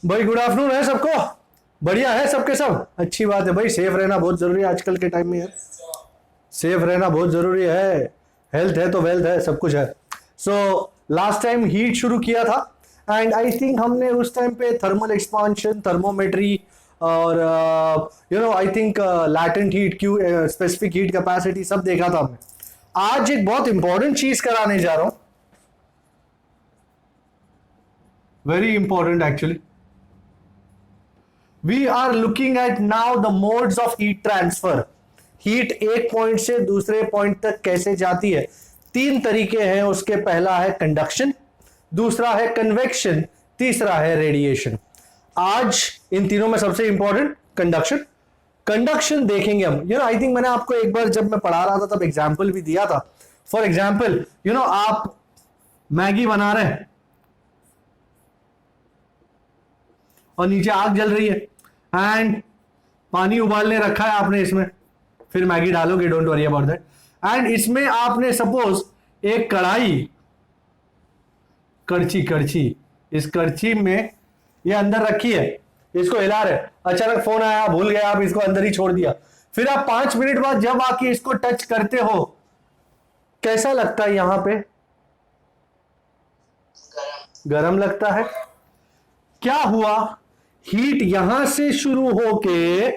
भाई good afternoon है सबको। बढ़िया है सबके सब। अच्छी बात है भाई, सेफ रहना बहुत जरूरी है आजकल के टाइम में यार। सेफ रहना बहुत जरूरी है। हेल्थ है तो वेल्थ है, सब कुछ है। सो लास्ट टाइम हीट शुरू किया था एंड आई थिंक हमने उस टाइम पे थर्मल एक्सपांशन, थर्मोमेट्री और I think latent heat, Q specific heat capacity सब देखा था हमने। आज एक बहुत इंपॉर्टेंट चीज कराने जा रहा हूं, very important actually. We are looking at now the modes of heat transfer. Heat एक पॉइंट से दूसरे पॉइंट तक कैसे जाती है। तीन तरीके हैं उसके। पहला है कंडक्शन, दूसरा है कन्वेक्शन, तीसरा है रेडिएशन। आज इन तीनों में सबसे इंपॉर्टेंट कंडक्शन। कंडक्शन देखेंगे हम। आई थिंक मैंने आपको एक बार जब मैं पढ़ा रहा था तब एग्जाम्पल भी दिया था। फॉर एग्जाम्पल आप मैगी बना रहे हैं और नीचे आग जल रही है एंड पानी उबालने रखा है आपने इसमें, फिर मैगी डालोगे, don't worry about that. And इसमें आपने सपोज एक कढ़ाई, कड़छी, इस कड़छी में ये अंदर रखी है, इसको हिला रहे, अचानक फोन आया, भूल गया, आप इसको अंदर ही छोड़ दिया। फिर आप 5 मिनट बाद जब आके इसको टच करते हो, कैसा लगता है? यहां पे गरम लगता है। क्या हुआ? हीट यहां से शुरू होके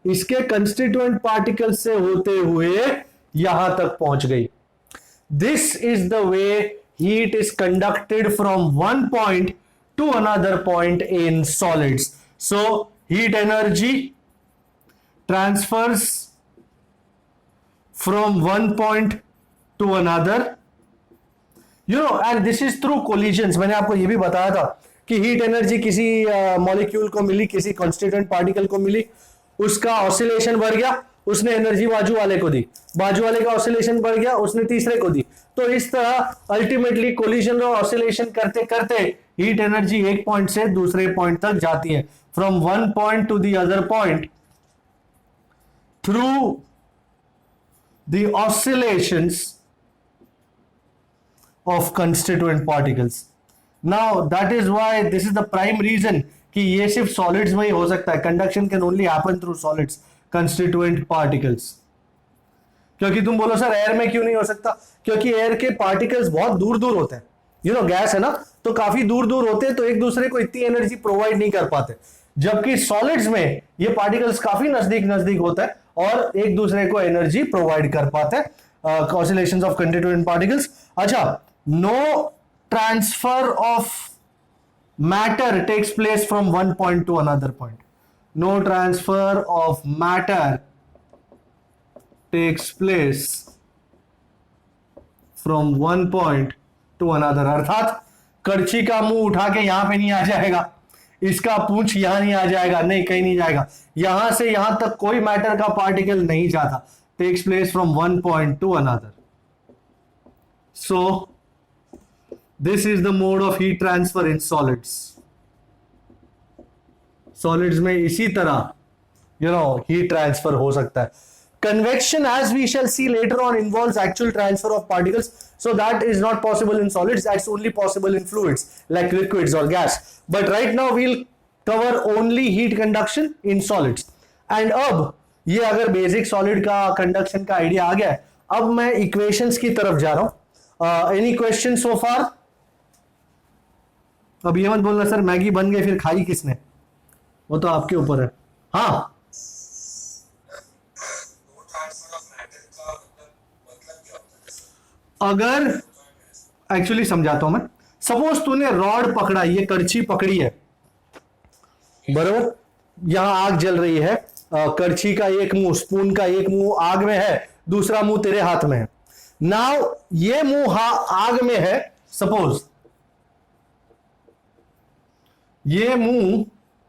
इसके कंस्टिट्यूएंट पार्टिकल से होते हुए यहां तक पहुंच गई। This is the way heat is conducted from one point to another point in solids. So heat energy transfers from one point to another, and this is through collisions. मैंने आपको यह भी बताया था कि हीट एनर्जी किसी molecule को मिली, किसी कॉन्स्टिट्यूएंट पार्टिकल को मिली, उसका ऑसिलेशन बढ़ गया, उसने एनर्जी बाजू वाले को दी, बाजू वाले का ऑसिलेशन बढ़ गया, उसने तीसरे को दी। तो इस तरह अल्टीमेटली कोलिजन और ऑसिलेशन करते करते हीट एनर्जी एक पॉइंट से दूसरे पॉइंट तक जाती है, from one point to the other point through the oscillations of constituent particles. Now that is why this is the prime reason कि ये सिर्फ solids में ही हो सकता है। Conduction can only happen through solids, constituent particles। क्योंकि तुम बोलो सर एयर में क्यों नहीं हो सकता? क्योंकि एयर के पार्टिकल्स बहुत दूर दूर होते हैं। गैस है ना, तो काफी दूर दूर होते हैं, तो एक दूसरे को इतनी एनर्जी प्रोवाइड नहीं कर पाते। जबकि सॉलिड्स में ये पार्टिकल्स काफी नजदीक नजदीक होता है और एक दूसरे को एनर्जी प्रोवाइड कर पाते हैं। Oscillations of constituent particles. अच्छा, no transfer of matter takes place from one point to another point. No transfer of matter takes place from one point to another. अर्थात कड़छी का मुंह उठा के यहां पे नहीं आ जाएगा, इसका पूंछ यहां नहीं आ जाएगा, नहीं कहीं नहीं जाएगा, यहां से यहां तक कोई मैटर का पार्टिकल नहीं जाता। Takes place from one point to another. So this is the mode of heat transfer in solids. Solids में इसी तरह heat transfer हो सकता है। Convection, as we shall see later on, involves actual transfer of particles, so that is not possible in solids. That's only possible in fluids like liquids or gas. But right now we'll cover only heat conduction in solids. And अब ये अगर basic solid का conduction का idea आ गया है, अब मैं equations की तरफ जा रहा हूं। एनी क्वेश्चन सो फार? अब ये मत बोलना सर मैगी बन गई फिर खाई किसने, वो तो आपके ऊपर है। हाँ, अगर एक्चुअली समझाता हूं मैं। सपोज तूने रॉड पकड़ा, ये करछी पकड़ी है, बरोबर, यहां आग जल रही है, करछी का एक मुंह, स्पून का एक मुंह आग में है, दूसरा मुंह तेरे हाथ में है। नाउ ये मुंह आग में है, सपोज ये मुंह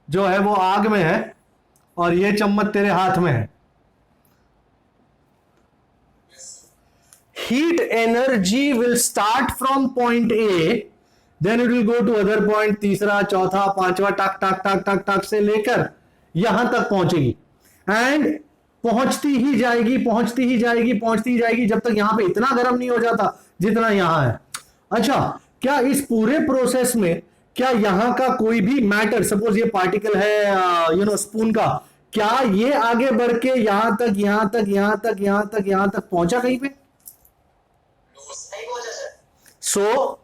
जो है वो आग में है और ये चम्मच तेरे हाथ में है। Heat energy will start from point a, then it will go to other point, तीसरा, चौथा, पांचवा, टाक टाक टाक टाक टाक से लेकर यहां तक पहुंचेगी एंड पहुंचती ही जाएगी, पहुंचती ही जाएगी, पहुंचती ही जाएगी, जब तक यहां पे इतना गर्म नहीं हो जाता जितना यहां है। अच्छा, क्या इस पूरे प्रोसेस में क्या यहां का कोई भी मैटर, सपोज ये पार्टिकल है स्पून का, क्या ये आगे बढ़ के यहां तक यहां तक यहां तक यहां तक यहां तक पहुंचा कहीं पे? सो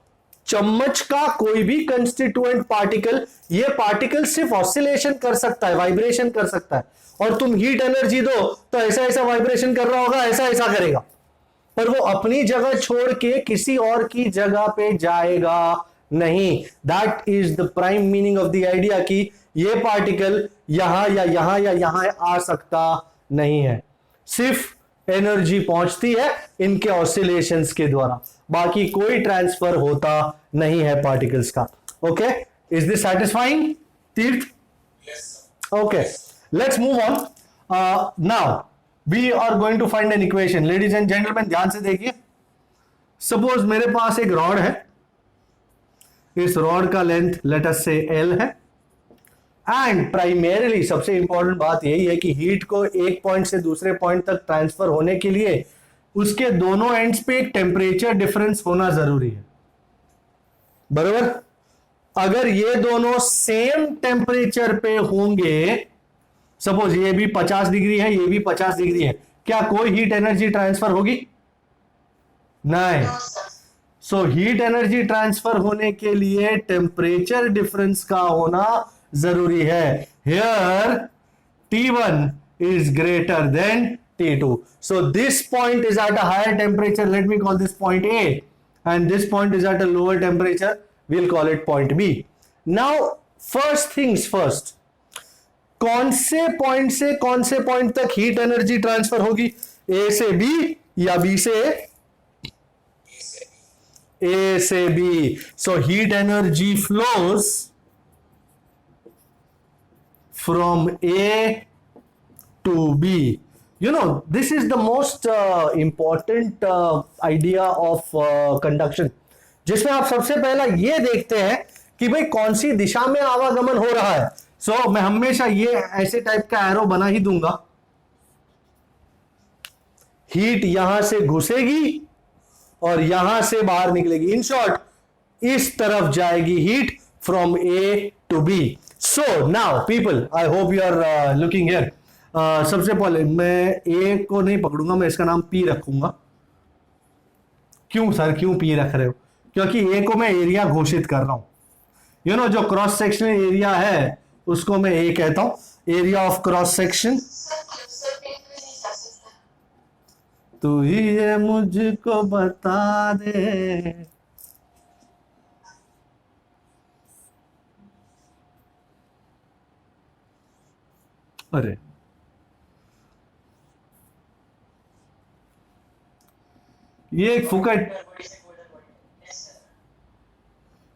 चम्मच का कोई भी कंस्टिट्यूएंट पार्टिकल, ये पार्टिकल सिर्फ ऑसिलेशन कर सकता है, वाइब्रेशन कर सकता है, और तुम हीट एनर्जी दो तो ऐसा ऐसा वाइब्रेशन कर रहा होगा, ऐसा ऐसा करेगा, पर वो अपनी जगह छोड़ के किसी और की जगह पे जाएगा नहीं। That is the prime meaning of the idea कि ये पार्टिकल यहां या यहां या यहां आ सकता नहीं है, सिर्फ एनर्जी पहुंचती है इनके ऑसिलेशंस के द्वारा, बाकी कोई ट्रांसफर होता नहीं है पार्टिकल्स का। Okay, is this satisfying Tirth? Okay, let's move on. Now we are going to find an equation. Ladies and gentleman ध्यान से देखिए, सपोज मेरे पास एक रॉड है, इस रॉड का लेंथ लेट अस से L है, एंड प्राइमरीली सबसे इंपॉर्टेंट बात यही है कि हीट को एक पॉइंट से दूसरे पॉइंट तक ट्रांसफर होने के लिए उसके दोनों एंड्स पे एक टेम्परेचर डिफरेंस होना जरूरी है, बराबर? अगर ये दोनों सेम टेम्परेचर पे होंगे, सपोज ये भी 50 डिग्री है, ये भी 50 डिग्री है, क्या कोई हीट एनर्जी ट्रांसफर होगी? नहीं। सो हीट एनर्जी ट्रांसफर होने के लिए टेम्परेचर डिफरेंस का होना जरूरी है। Here T1 is greater than T2. So this point is at a higher temperature. Let me call this point A. And this point is at a lower temperature. We'll call it point B. Now, first things first. कौन से point तक heat energy transfer होगी? A से B या B से A? A से B. So heat energy flows from A to B. You know, this is the most important idea of conduction, जिसमें आप सबसे पहला ये देखते हैं कि भाई कौन सी दिशा में आवागमन हो रहा है। सो मैं हमेशा ये ऐसे टाइप का एरो बना ही दूंगा, हीट यहां से घुसेगी और यहां से बाहर निकलेगी। इन शॉर्ट, इस तरफ जाएगी heat from a to b. So now people, I hope you are looking here. सबसे पहले मैं ए को नहीं पकड़ूंगा, मैं इसका नाम पी रखूंगा। क्यों सर, क्यों पी रख रहे हो? क्योंकि ए को मैं एरिया घोषित कर रहा हूं। यू नो, जो क्रॉस सेक्शनल एरिया है उसको मैं ए कहता हूं, एरिया ऑफ क्रॉस सेक्शन। तू ही ये मुझको बता दे। अरे ये एक फुकट,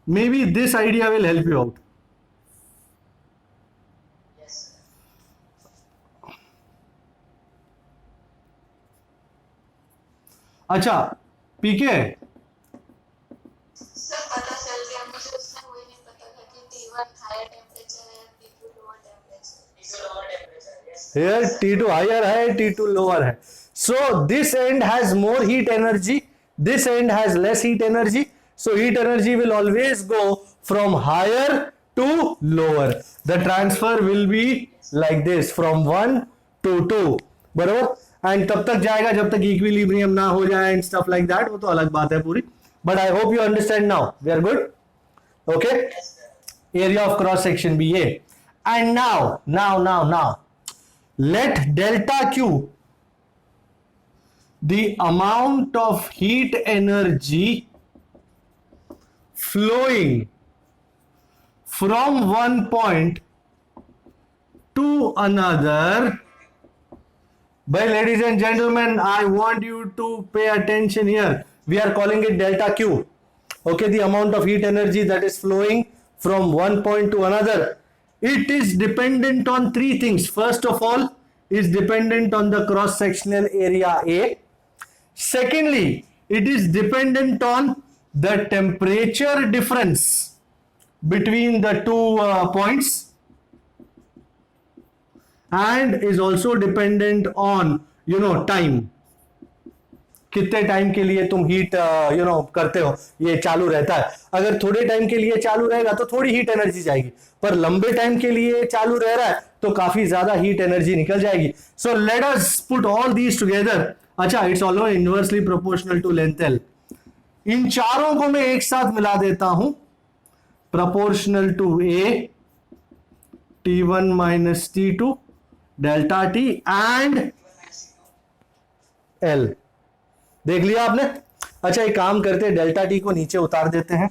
may be this idea will help you out. अच्छा पीके, सर पता चल गया मुझे, उसमें वही नहीं पता था कि T1 हायर टेम्परेचर है, T2 lower temperature. here T2 higher है, T2 lower है। So this end has more heat energy, this end has less heat energy, so heat energy will always go from higher to lower. The transfer will be like this from 1 to 2, बराबर? And तब तक जाएगा जब तक equilibrium ना हो जाए and stuff like that, वो तो अलग बात है पूरी। But I hope you understand now, we are good. Okay, area of cross section भी ये। And now let delta Q, the amount of heat energy flowing from one point to another. By ladies and gentlemen, I want you to pay attention here. We are calling it delta Q. Okay, the amount of heat energy that is flowing from one point to another. It is dependent on three things. First of all, is dependent on the cross-sectional area A. Secondly, it is dependent on the temperature difference between the two points, and is also dependent on, you know, time. कितने time के लिए तुम heat करते हो, ये चालू रहता है। अगर थोड़े टाइम के लिए चालू रहेगा तो थोड़ी हीट एनर्जी जाएगी, पर लंबे टाइम के लिए चालू रह रहा है तो काफी ज्यादा हीट एनर्जी निकल जाएगी। So let us put all these together. अच्छा, it's always inversely proportional to length L. इन चारों को मैं एक साथ मिला देता हूं, proportional to A T1 minus T2 delta T and L। देख लिया आपने। अच्छा, एक काम करते हैं, डेल्टा T को नीचे उतार देते हैं।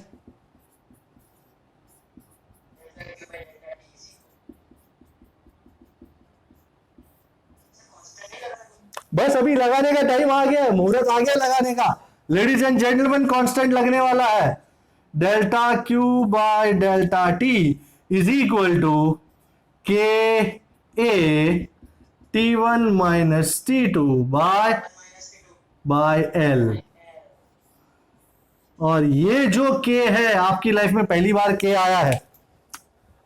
बस अभी लगाने का टाइम आ गया है, मुहूर्त आ गया लगाने का। लेडीज एंड जेंटलमैन, कांस्टेंट लगने वाला है। Delta Q by delta T is equal to k a T1 minus T2 bye L। और ये जो के है, आपकी लाइफ में पहली बार के आया है।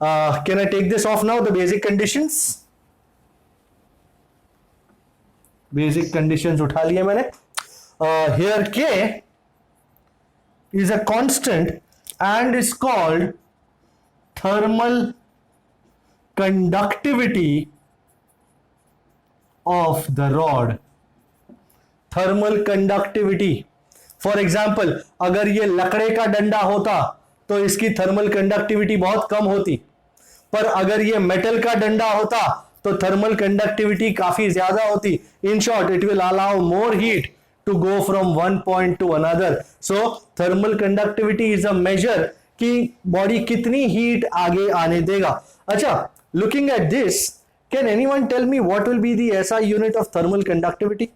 Can I take this off now? The basic conditions, basic conditions उठा लिए मैंने। Here k is a constant and is called thermal conductivity of the rod। Thermal conductivity, for example अगर ये लकड़े का डंडा होता तो इसकी थर्मल कंडक्टिविटी बहुत कम होती, पर अगर ये मेटल का डंडा होता तो थर्मल कंडक्टिविटी काफी ज्यादा होती। In short, it will allow more heat to go from one point to another. So thermal conductivity is a measure कि बॉडी कितनी हीट आगे आने देगा। अच्छा, looking at this, can anyone tell me what will be the SI unit of thermal conductivity?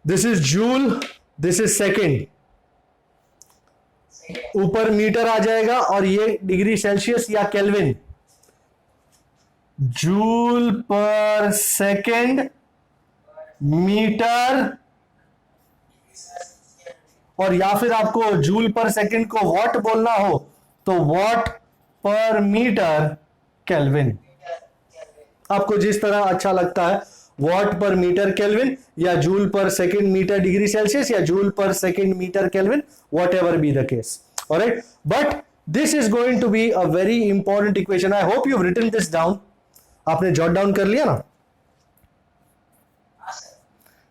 This is joule, this is second। ऊपर metre आ जाएगा और ये डिग्री सेल्सियस या kelvin. Joule per second, metre, और या फिर आपको जूल पर सेकंड को वॉट बोलना हो तो वॉट पर मीटर केल्विन। आपको जिस तरह अच्छा लगता है, वॉट पर मीटर केल्विन या joule per second metre degree Celsius या joule per second metre kelvin, whatever be the case. Alright, but this is going to be a very important equation. I hope you have written this down. आपने jot down कर लिया ना?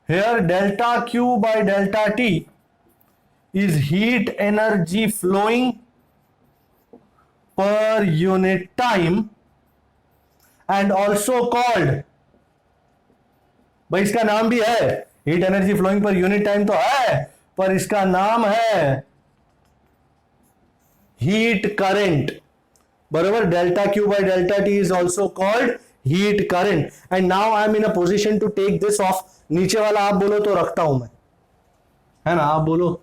Here delta Q by delta T is heat energy flowing per unit time and also called, भाई इसका नाम भी है, heat energy flowing per unit time तो है, पर इसका नाम है हीट करंट। बराबर, delta Q by delta T is also called heat current. And now I am in a position to take this off. नीचे वाला आप बोलो तो रखता हूं मैं, है ना? आप बोलो।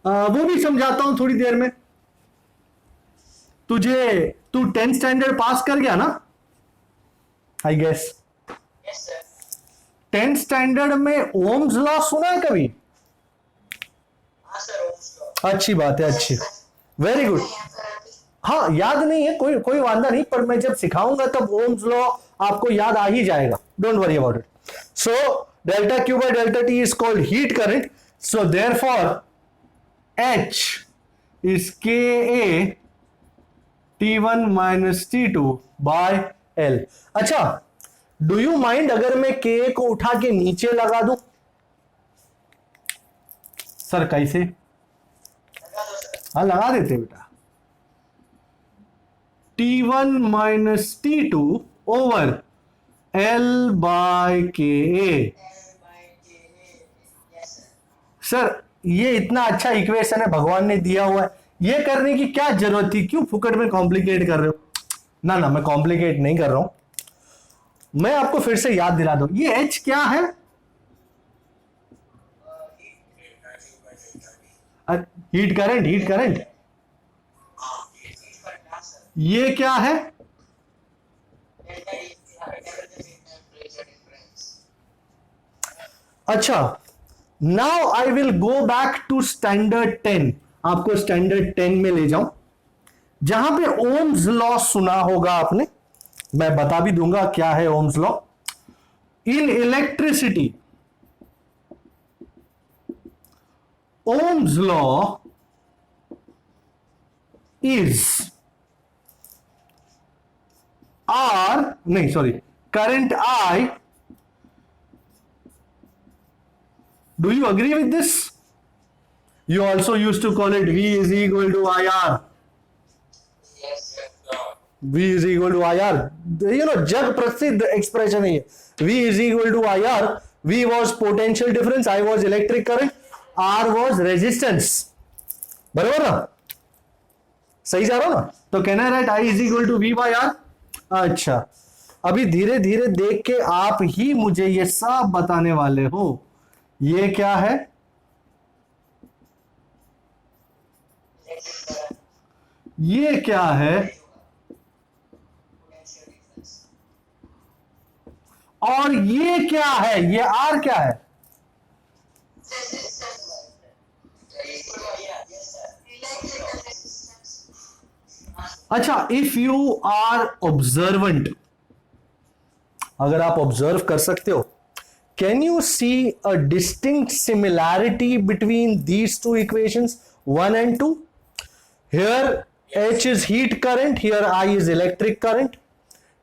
वो भी समझाता हूं थोड़ी देर में। तू 10th स्टैंडर्ड पास कर गया ना, आई गेस? 10th स्टैंडर्ड में ओम्स लॉ सुना है कभी? अच्छी बात है, अच्छी, वेरी गुड। हाँ, याद नहीं है, कोई वादा नहीं, पर मैं जब सिखाऊंगा तब ओम्स लॉ आपको याद आ ही जाएगा। Don't worry about it. So delta Q by delta T is called heat current. So therefore H is Ka T1 minus T2 by L। अच्छा, डू यू माइंड अगर मैं Ka को उठा के नीचे लगा दूं? सर कैसे? हाँ, लगा देते बेटा। T1 minus T2 over L by Ka। Sir, ये इतना अच्छा इक्वेशन है, भगवान ने दिया हुआ है, ये करने की क्या जरूरत थी? क्यों फुकट में कॉम्प्लिकेट कर रहे हो? ना ना, मैं कॉम्प्लिकेट नहीं कर रहा हूं। मैं आपको फिर से याद दिला दूं, ये H क्या है? Heat current, heat current. ये क्या है? अच्छा, now I will go back to standard 10। आपको स्टैंडर्ड 10 में ले जाऊं। जहां पे ओम्स लॉ सुना होगा आपने, मैं बता भी दूंगा क्या है Ohm's law. In electricity, Ohm's law is R, नहीं sorry, current I, do you agree with this? You also used to call it V is equal to IR. V is equal to IR. You know, जग प्रसिद्ध expression है ये. V is equal to IR. V was potential difference, I was electric current, R was resistance. बराबर ना? सही जा रहा हो ना? तो can I right I is equal to V by R? अच्छा, अभी धीरे धीरे देख के आप ही मुझे ये सब बताने वाले हो. ये क्या है? ये क्या है? और ये क्या है? ये आर क्या है? अच्छा, इफ यू आर ऑब्जर्वेंट, अगर आप ऑब्जर्व कर सकते हो, can you see a distinct similarity between these two equations 1 and 2? Here H is heat current, here I is electric current.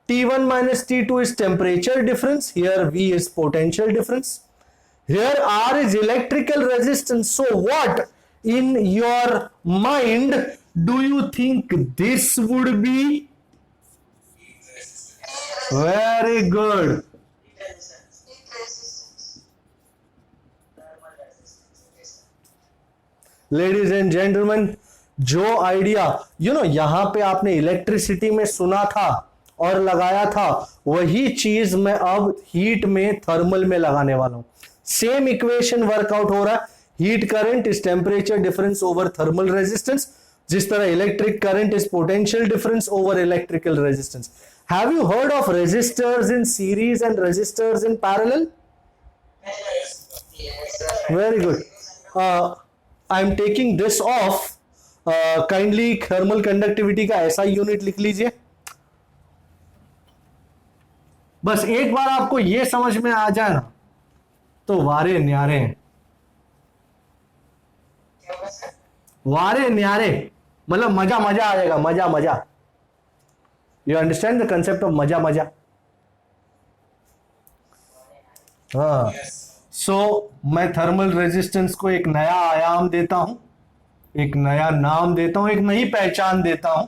T1 minus T2 is temperature difference, here V is potential difference. Here R is electrical resistance. So what in your mind do you think this would be? Very good. Ladies and gentleman, जो idea यहां पे आपने electricity में सुना था और लगाया था, वही चीज मैं अब हीट में, थर्मल में लगाने वाला हूं. सेम इक्वेशन वर्कआउट हो रहा है. Heat current is temperature difference over thermal resistance, जिस तरह electric current is potential difference over electrical resistance. Have you heard of resistors in series and resistors in parallel? Very good. I am taking this off. Kindly thermal conductivity का ऐसा unit लिख लीजिए. बस एक बार आपको ये समझ में आ जाए ना, तो वारे न्यारे हैं. वारे न्यारे मतलब मजा मजा आ जाएगा. मजा मजा. You understand the concept of मजा मजा? हाँ. सो मैं थर्मल रेजिस्टेंस को एक नया आयाम देता हूं, एक नया नाम देता हूं, एक नई पहचान देता हूं.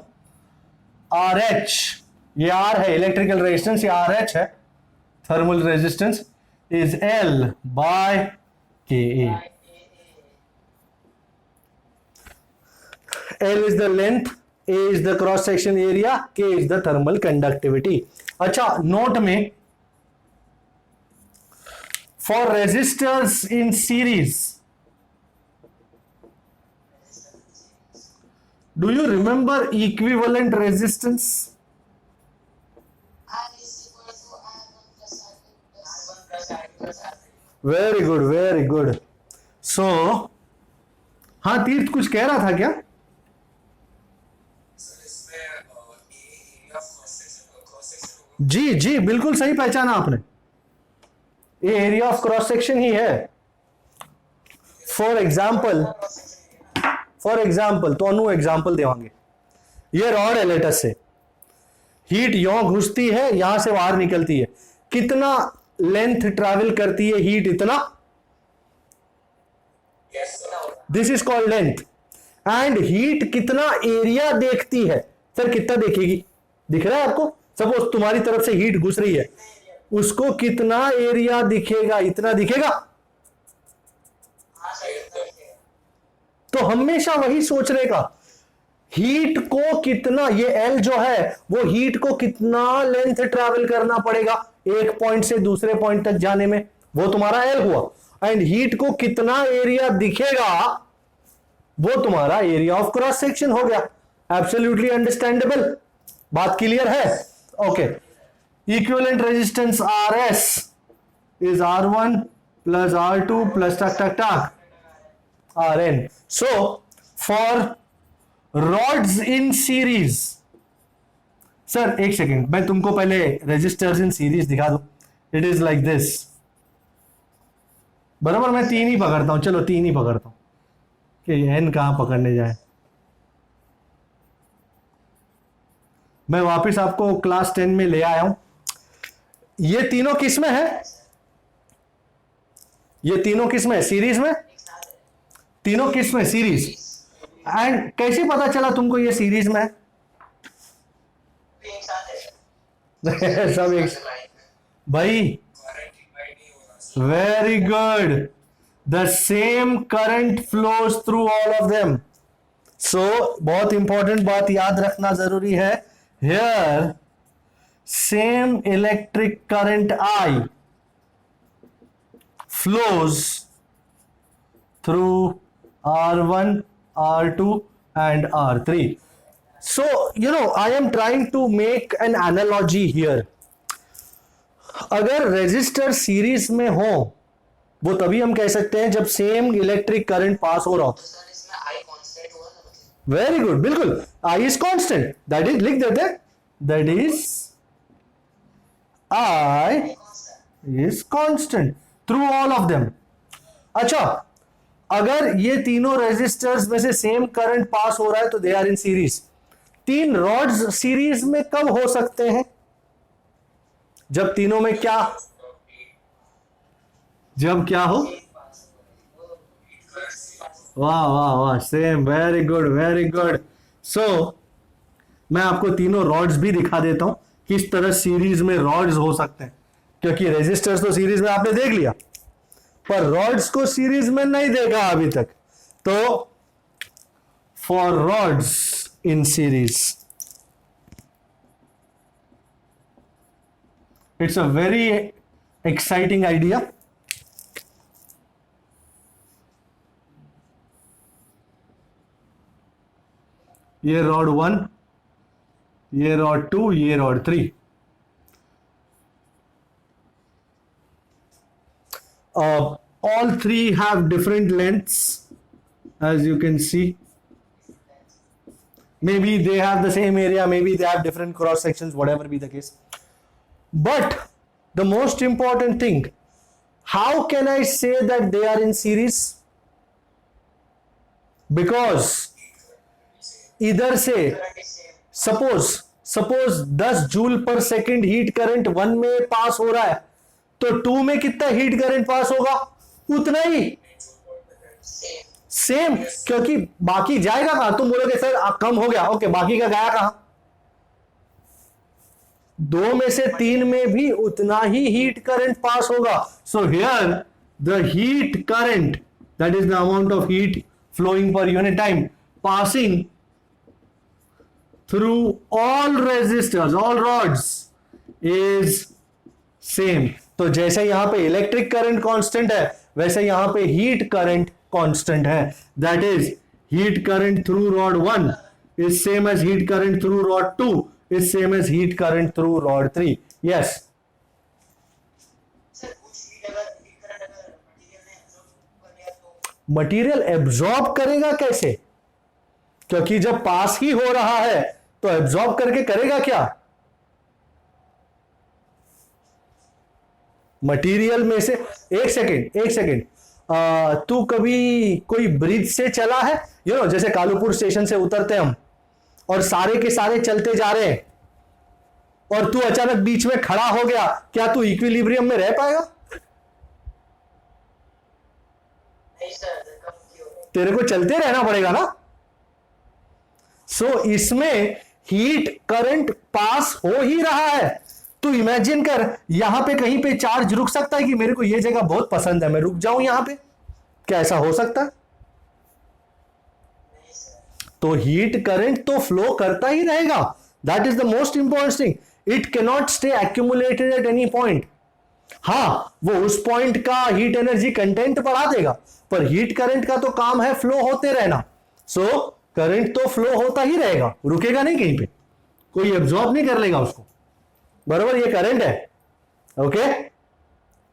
आर एच, ये आर है इलेक्ट्रिकल रेजिस्टेंस, ये आर एच है thermal resistance, is L by K A. L is the length, A is the cross section area, K is the thermal conductivity. अच्छा, नोट में for resistors in series, do you remember equivalent resistance? R is equal to R1 plus R2 plus Very good, very good. So हाँ, तीर्थ कुछ कह रहा था क्या? जी जी, बिल्कुल सही पहचाना आपने. ये एरिया ऑफ क्रॉस सेक्शन ही है. फॉर एग्जाम्पल तो अनु एग्जाम्पल देवांगे. ये रॉड है, लेटस से हीट यहां घुसती है, यहां से बाहर निकलती है. कितना लेंथ ट्रैवल करती है हीट? इतना. This is called length. And heat कितना एरिया देखती है? सर कितना देखेगी? दिख रहा है आपको? सपोज तुम्हारी तरफ से हीट घुस रही है, उसको कितना एरिया दिखेगा? इतना दिखेगा. तो हमेशा वही सोचने का, हीट को कितना, ये एल जो है वो हीट को कितना लेंथ ट्रैवल करना पड़ेगा एक पॉइंट से दूसरे पॉइंट तक जाने में, वो तुम्हारा एल हुआ. एंड हीट को कितना एरिया दिखेगा, वो तुम्हारा एरिया ऑफ क्रॉस सेक्शन हो गया. Absolutely understandable. बात क्लियर है? Okay. Equivalent resistance RS is R1 plus R2 plus tak tak tak RN. So for rods in series. Sir एक सेकेंड, मैं तुमको पहले रेजिस्टर्स इन सीरीज दिखा दूं। इट इज लाइक दिस, बराबर। मैं 3 ही पकड़ता हूं, चलो 3 ही पकड़ता हूं कि एन कहां पकड़ने जाए। मैं वापस आपको क्लास 10 में ले आया हूं। ये तीनों किस में है? ये तीनों किस में है? सीरीज में। तीनों किस में? सीरीज। एंड कैसे पता चला तुमको ये सीरीज में है? सब एक भाई, very good. The same current flows through all of them. So बहुत इंपॉर्टेंट बात याद रखना जरूरी है। Here same electric current I flows through R1, R2 and R3. So, I am trying to make an analogy here. अगर resistor series में हो, वो तभी हम कह सकते हैं जब सेम इलेक्ट्रिक करंट पास हो रहा हो। वेरी गुड, बिल्कुल। I is constant, that is, लिख देते, that is I is constant through all of them. अच्छा, अगर ये तीनों रेजिस्टर्स में से सेम करंट पास हो रहा है तो they are in series. 3 rods series में कब हो सकते हैं? जब तीनों में क्या, जब क्या हो? वाह वाह वाह, same, very good very good. So मैं आपको तीनों रॉड्स भी दिखा देता हूं किस तरह सीरीज में रॉड्स हो सकते हैं, क्योंकि रेजिस्टर्स तो सीरीज में आपने देख लिया, पर रॉड्स को सीरीज में नहीं देखा अभी तक। तो for rods in series, it's a very exciting idea. ये रॉड 1, ये रॉड 2, ये rod 3। All 3 have different lengths, as you can see. Maybe they have the same area, maybe they have different cross sections, whatever be the case. But the most important thing, how can I say that they are in series? Because इधर से suppose 10 joule per second heat current 1 में पास हो रहा है, तो 2 में कितना heat current pass होगा? उतना ही, सेम। क्योंकि बाकी जाएगा कहां? तुम बोलोगे सर कम हो गया, ओके, बाकी का गया कहां? 2 में से 3 में भी उतना ही हीट करंट पास होगा। So here the heat current, that is the amount of heat flowing per unit time passing through all resistors, all rods, is same. तो जैसे यहां पे इलेक्ट्रिक करंट कांस्टेंट है, वैसे यहां पे हीट करंट कांस्टेंट है। That is heat current through rod 1 is same as heat current through rod 2 is same as heat current through rod 3। Yes, material absorb करेगा कैसे? क्योंकि जब पास ही हो रहा है तो एब्जॉर्ब करके करेगा क्या? मटेरियल में से, एक सेकेंड, तू कभी कोई ब्रिज से चला है? जैसे कालूपुर स्टेशन से उतरते हम और सारे के सारे चलते जा रहे हैं और तू अचानक बीच में खड़ा हो गया, क्या तू इक्विलिब्रियम में रह पाएगा? तेरे को चलते रहना पड़ेगा ना। सो इसमें हीट करंट पास हो ही रहा है। तो इमेजिन कर, यहां पे कहीं पे चार्ज रुक सकता है कि मेरे को ये जगह बहुत पसंद है, मैं रुक जाऊं यहां पे? क्या ऐसा हो सकता है? तो हीट करंट तो फ्लो करता ही रहेगा। That is the most important thing. It can not stay accumulated at any point. हां, वो उस पॉइंट का हीट एनर्जी कंटेंट बढ़ा देगा, पर हीट करंट का तो काम है फ्लो होते रहना। सो करंट तो फ्लो होता ही रहेगा, रुकेगा नहीं कहीं पे, कोई एब्जॉर्ब नहीं कर लेगा उसको। बराबर, ये करंट है। Okay,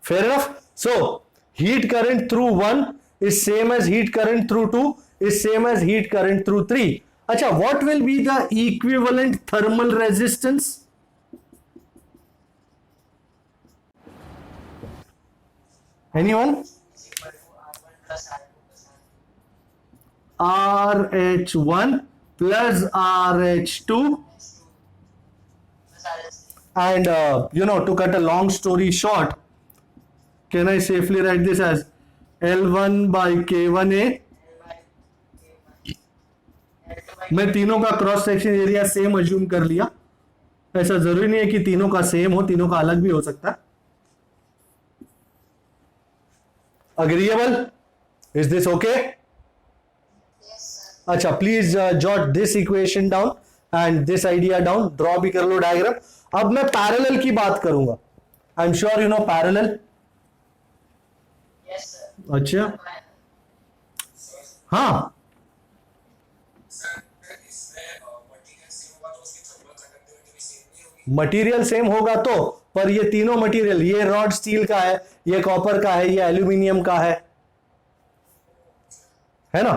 fair enough. So heat current through 1 is same as heat current through 2 is same as heat current through 3। अच्छा, what will be the equivalent thermal resistance? Anyone? RH1 plus RH2, and to cut a long story short, can I safely write this as L1 by K1A? मैं तीनों का cross section area same assume कर लिया. ऐसा जरूरी नहीं है कि तीनों का सेम हो, तीनों का अलग भी हो सकता है. Agreeable? Is this okay? Yes, sir. अच्छा, please jot this equation down and this idea down. Draw भी कर लो डायग्राम. अब मैं पैरेलल की बात करूंगा. I am sure you know parallel. Yes, sir. अच्छा, हाँ, मटेरियल सेम होगा तो, पर ये तीनों मटेरियल, ये रॉड स्टील का है, ये कॉपर का है, ये एल्यूमिनियम का है ना.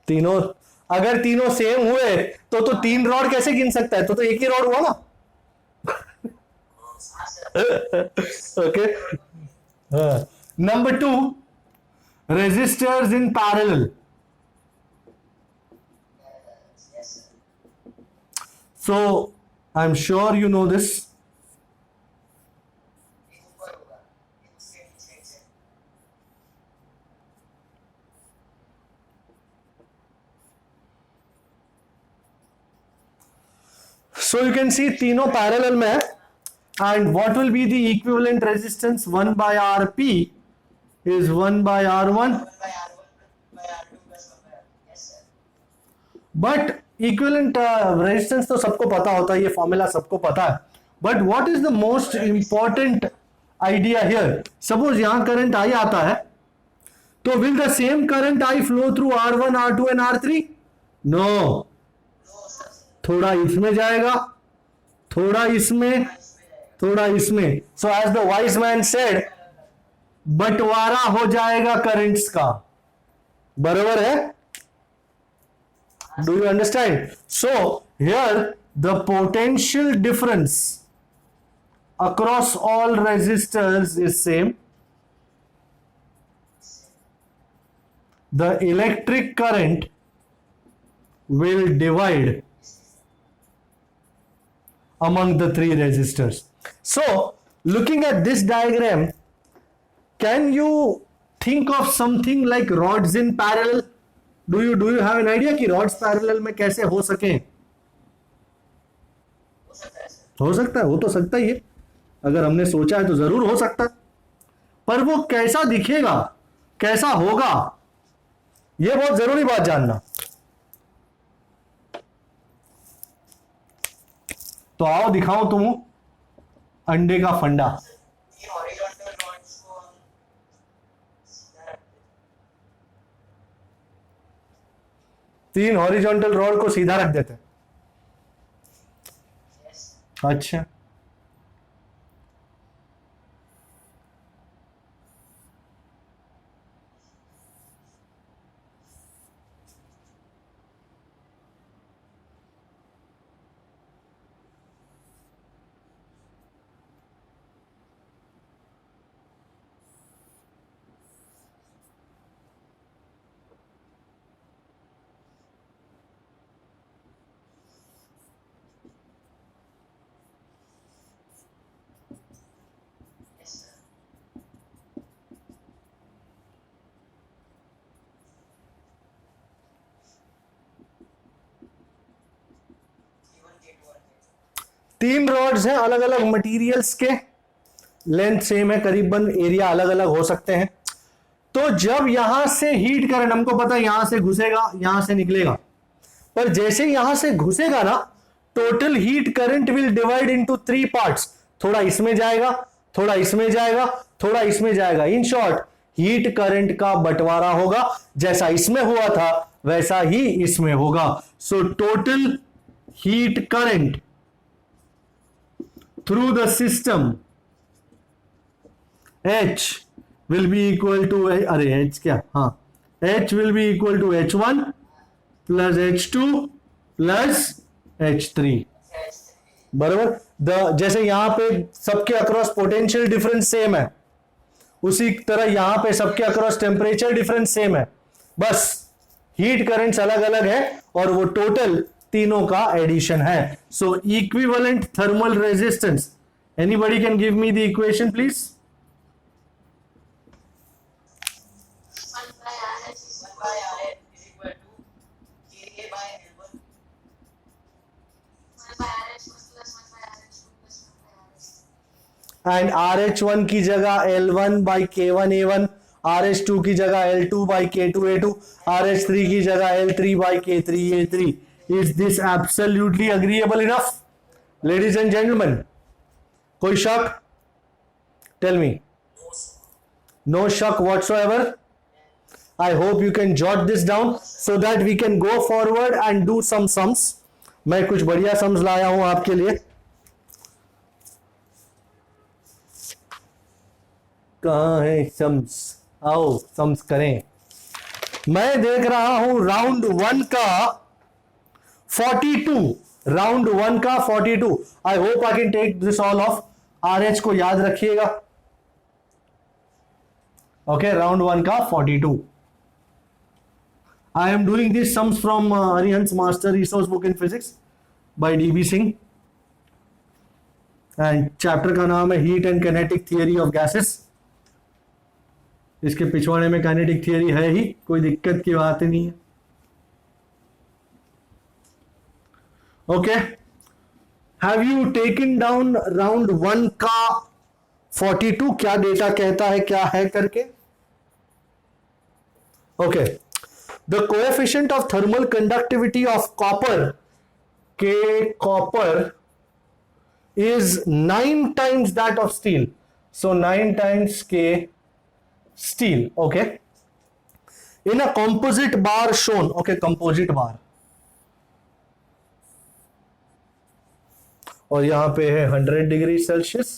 तीनों, अगर तीनों सेम हुए तो तीन रॉड कैसे गिन सकता है? तो एक ही रॉड हुआ ना. Okay. Number 2, resistors in parallel. Yes, sir. So I'm sure you know this. एक ऊपर होगा, एक उसके नीचे. So you can see तीनों पैरेलल में है. And what will be the equivalent resistance? 1 by Rp is 1 by R1. 1 by R1 by R2 plus 1 by R2. Yes, sir. But equivalent resistance तो सबको पता होता है, ये फॉर्मूला सबको पता है. But what is the most important idea here? Suppose यहाँ करंट I आता है, तो will the same current I flow through R1, R2 and R3? No. No, sir. थोड़ा इसमें जाएगा, थोड़ा इसमें, थोड़ा इसमें. So as the wise man said, बंटवारा हो जाएगा करंट्स का. बराबर है? Do you understand? So here the potential difference across all resistors is same. The electric current will divide among the three resistors. So looking at this diagram, can you think of something like rods in parallel? Do you have an idea कि rods parallel में कैसे हो सके? हो सकता है, sir. हो सकता है, हो तो सकता ही है. अगर हमने सोचा है तो जरूर हो सकता है, पर वो कैसा दिखेगा, कैसा होगा, ये बहुत जरूरी बात जानना. तो आओ दिखाओ तुम अंडे का फंडा. ये horizontal rods को हम सीधा रखते हैं. 3 हॉरिजॉन्टल रॉड को सीधा रख देते हैं. Yes. अच्छा, Yes, sir. K1, K2 और K3. 3 रॉड्स हैं अलग अलग मटेरियल्स के. लेंथ सेम है करीबन, एरिया अलग अलग हो सकते हैं. तो जब यहां से हीट करंट, हमको पता है यहां से घुसेगा, यहां से निकलेगा, पर जैसे यहां से घुसेगा ना, total heat current will divide into 3 parts. थोड़ा इसमें जाएगा, थोड़ा इसमें जाएगा, थोड़ा इसमें जाएगा. इन शॉर्ट हीट करंट का बंटवारा होगा. जैसा इसमें हुआ था वैसा ही इसमें होगा. So total heat current through the system H will be equal to, अरे H क्या, हाँ, H will be equal to H1 plus H2 plus H3, बराबर। जैसे यहां पे सबके अक्रॉस पोटेंशियल डिफरेंस सेम है, उसी तरह यहां पे सबके अक्रॉस टेम्परेचर डिफरेंस सेम है, बस हीट करंट्स अलग अलग है और वो टोटल तीनों का एडिशन है। So equivalent thermal resistance, anybody can give me the equation please? 1 by RH is equal to KA by L1. 1 by RH1 plus 1 by RH2 plus 1 by RH. And RH1 की जगह L1 by K1A1, RH2 की जगह L2 by K2A2, RH3 की जगह L3 by K3A3। Is this absolutely agreeable enough ladies and gentleman? कोई शक? Tell me. No शक whatsoever? I hope you can jot this down so that we can go forward and do some sums. मैं कुछ बढ़िया sums लाया हूं आपके लिए। कहां है सम्स? आओ सम्स करें। मैं देख रहा हूं राउंड 1 का 42, राउंड 1 का 42। I hope I can take this all off. RH को याद रखिएगा। ओके, राउंड 1 का 42। I am doing these sums from Arihant's Master Resource Book in Physics by DB Singh, and chapter का नाम है Heat and Kinetic Theory of Gases। इसके पिछवाड़े में काइनेटिक थियरी है ही, कोई दिक्कत की बात ही नहीं है। Okay, have you taken down round 1 का 42? क्या डेटा कहता है, क्या है करके? Okay, the coefficient of thermal conductivity of copper, K copper, is 9 times that of steel. So 9 times K steel. Okay, in a composite bar shown, okay, composite bar, और यहां पे है 100 डिग्री सेल्सियस,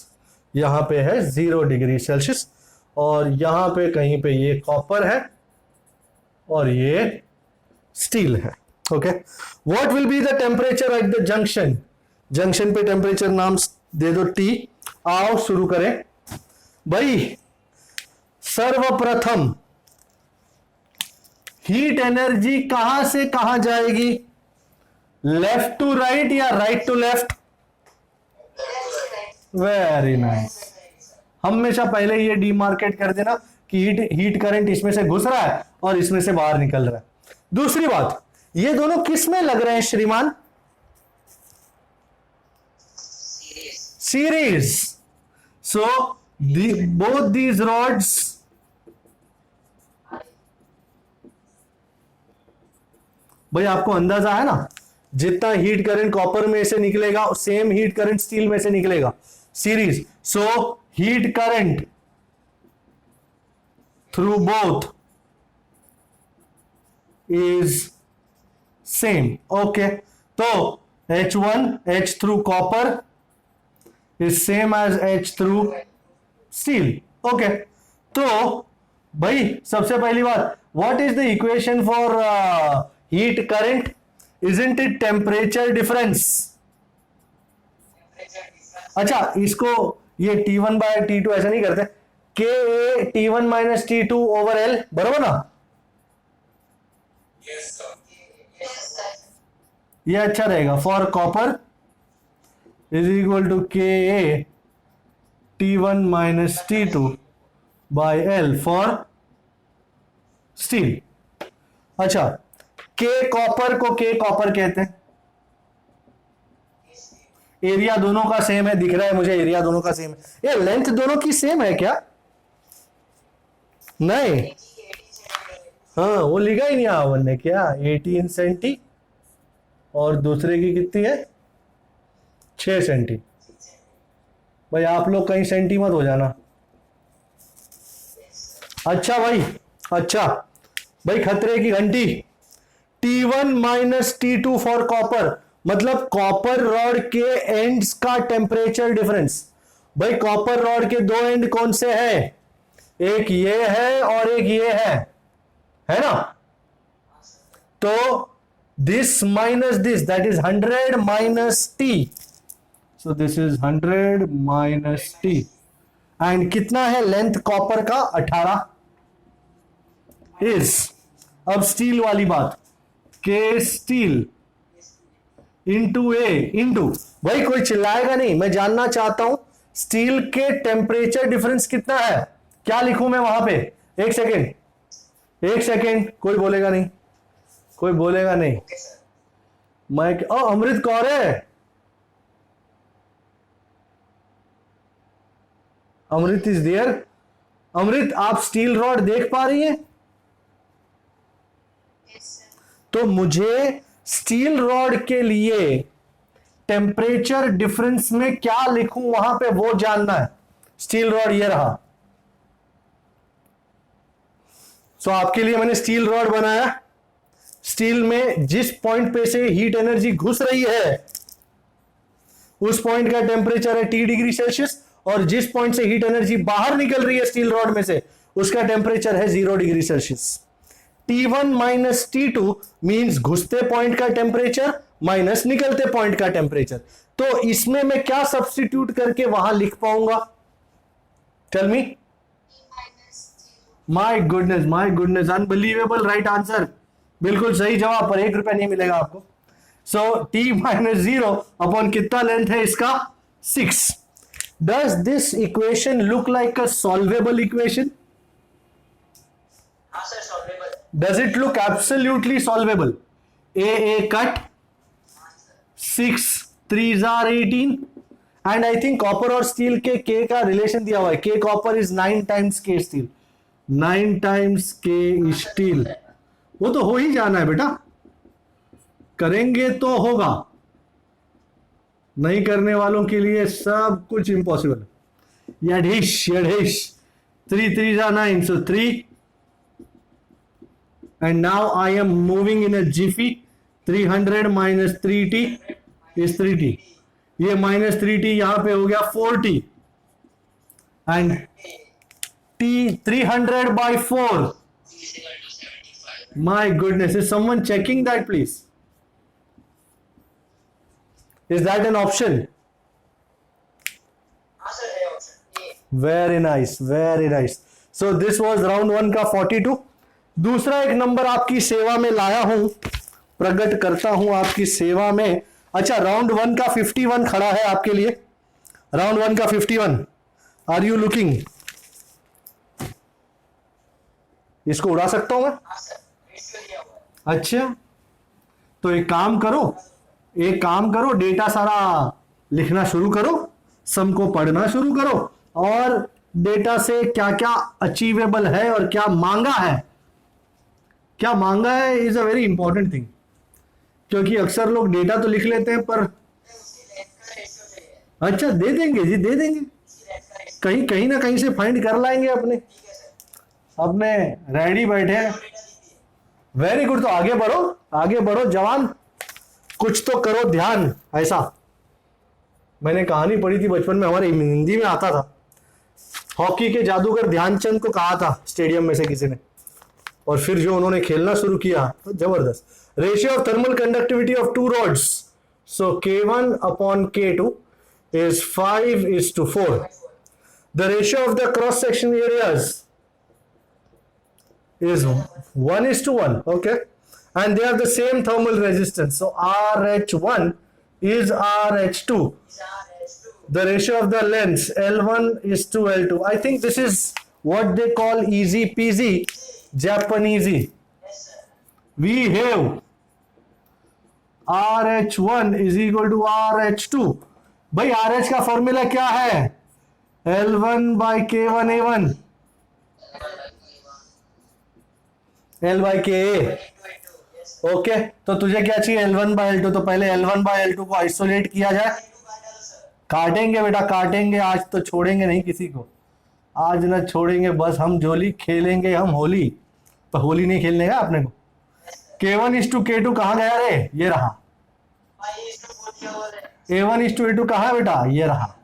यहां पे है 0 डिग्री सेल्सियस, और यहां पे कहीं पे ये कॉपर है और ये स्टील है। Okay, what will be the temperature at the junction? Junction पे टेम्परेचर नाम दे दो T। आओ शुरू करें भाई। सर्वप्रथम हीट एनर्जी कहां से कहां जाएगी? लेफ्ट टू राइट या right to left? Very nice. हमेशा पहले ये डीमार्केट कर देना कि हीट करंट इसमें से घुस रहा है और इसमें से बाहर निकल रहा है। दूसरी बात, ये दोनों किस में लग रहे हैं श्रीमान? Series. So both these rods भाई, आपको अंदाजा है ना, जितना हीट करंट कॉपर में से निकलेगा सेम हीट करंट स्टील में से निकलेगा, series. So heat current through both is same. Okay, तो H1 H through copper is same as H through steel. Okay, तो भाई सबसे पहली बात, what is the equation for heat current? Isn't it temperature difference? अच्छा, इसको ये T1 by T2 ऐसा नहीं करते, K A T1 minus T2 over L, बराबर ना? Yes sir. ये अच्छा रहेगा। For copper is equal to K A T1 minus T2 by L for steel. अच्छा, K कॉपर को K कॉपर कहते हैं। एरिया दोनों का सेम है, दिख रहा है मुझे, एरिया दोनों का सेम है। ये लेंथ दोनों की सेम है क्या? नहीं, हाँ वो लिखा ही नहीं आवन ने क्या, 18 सेंटी और दूसरे की कितनी है 6 सेंटी। भाई आप लोग कहीं सेंटी मत हो जाना। अच्छा भाई, अच्छा भाई, खतरे की घंटी। T1 minus T2 for copper, मतलब कॉपर रॉड के एंड्स का टेम्परेचर डिफरेंस। भाई कॉपर रॉड के दो एंड कौन से हैं? एक ये है और एक ये है ना? तो this minus this, that is 100 minus t. So this is 100 minus t. And कितना है लेंथ कॉपर का? 18 इज, अब स्टील वाली बात, के स्टील इंटू ए इंटू, भाई कोई चिल्लाएगा नहीं, मैं जानना चाहता हूं स्टील के टेम्परेचर डिफरेंस कितना है, क्या लिखूं मैं वहां पे? एक सेकेंड, एक सेकेंड, कोई बोलेगा नहीं, कोई बोलेगा नहीं। मैं अमृत कौर है, अमृत इज देयर। अमृत आप स्टील रॉड देख पा रही हैं? तो मुझे स्टील रॉड के लिए टेम्परेचर डिफरेंस में क्या लिखूं वहां पे वो जानना है। स्टील रॉड ये रहा, सो आपके लिए मैंने स्टील रॉड बनाया। स्टील में जिस पॉइंट पे से हीट एनर्जी घुस रही है उस पॉइंट का टेम्परेचर है T डिग्री सेल्सियस, और जिस पॉइंट से हीट एनर्जी बाहर निकल रही है स्टील रॉड में से उसका टेम्परेचर है 0 degree Celsius. T1 minus T2 means घुसते पॉइंट का टेम्परेचर माइनस निकलते पॉइंट का टेम्परेचर। तो इसमें मैं क्या सब्स्टिट्यूट करके वहां लिख पाऊंगा? Tell me. My goodness, unbelievable, right answer, बिल्कुल सही जवाब, पर 1 रुपया नहीं मिलेगा आपको। सो T माइनस 0 अपॉन कितना लेंथ है इसका? 6। Does this equation look like a solvable equation? sir, solvable. Does it look absolutely solvable? A cut, 6 3s are 18, and I think copper और steel के K का रिलेशन दिया हुआ है। K copper is 9 times K steel, 9 times K steel। वो तो हो ही जाना है बेटा, करेंगे तो होगा, नहीं करने वालों के लिए सब कुछ impossible. यढ़ेश 3 3s are 9, so 3, and now I am moving in a jiffy। 300 minus 3t is 3t, ये minus 3t यहां पे हो गया 4t, and t 300 by 4, my goodness, is someone checking that please? Is that an option? sir, है option A. Very nice, very nice. So this was round 1 का 42। दूसरा एक number आपकी सेवा में लाया हूं, प्रकट करता हूं आपकी सेवा में। अच्छा, राउंड 1 का 51 खड़ा है आपके लिए, राउंड 1 का 51। Are you looking? इसको उड़ा सकता हूं मैं? sir, ratio दिया हुआ है। अच्छा, तो एक काम करो, डेटा सारा लिखना शुरू करो, सम को पढ़ना शुरू करो, और डेटा से क्या क्या अचीवेबल है और क्या मांगा है is a very important thing. क्योंकि अक्सर लोग डेटा तो लिख लेते हैं पर उसकी length का ratio चाहिए। अच्छा, दे देंगे जी, दे देंगे, उसकी length का ratio। कहीं ना कहीं से फाइंड कर लाएंगे अपने, ठीक है सर। अपने रेडी बैठे हैं। डेटा दीजिए। वेरी गुड, तो आगे बढ़ो जवान, कुछ तो करो ध्यान। ऐसा मैंने कहानी पढ़ी थी बचपन में, हमारे हिंदी में आता था, हॉकी के जादूगर ध्यानचंद को कहा था स्टेडियम में से किसी ने, और फिर जो उन्होंने खेलना शुरू किया तो जबरदस्त। Ratio of thermal conductivity of two rods, so K1 upon K2 is 5:4। The ratio of the cross section areas is 1:1, okay, and they have the same thermal resistance, so RH1 is RH2। These are H2. The ratio of the lengths L1 is to L2। I think this is what they call easy peasy Japanesey। Yes sir। We have RH1 is equal to RH2। भाई RH का formula क्या है? L1 by K1A1, L by KA। Yes sir। Okay, तो तुझे क्या चाहिए? L1 by L2। तो पहले L1 by L2 को आइसोलेट किया जाए। L2 काट डालो सर। काटेंगे बेटा, काटेंगे, आज तो छोड़ेंगे नहीं किसी को, आज ना छोड़ेंगे, बस हम जोली खेलेंगे, हम होली, पर होली नहीं खेलने का अपने को। K1 is to K2 कहाँ गया रे? ये रहा। भाई इसको बोल दिया हुआ है। A1 is to A2 कहाँ है बेटा? ये रहा।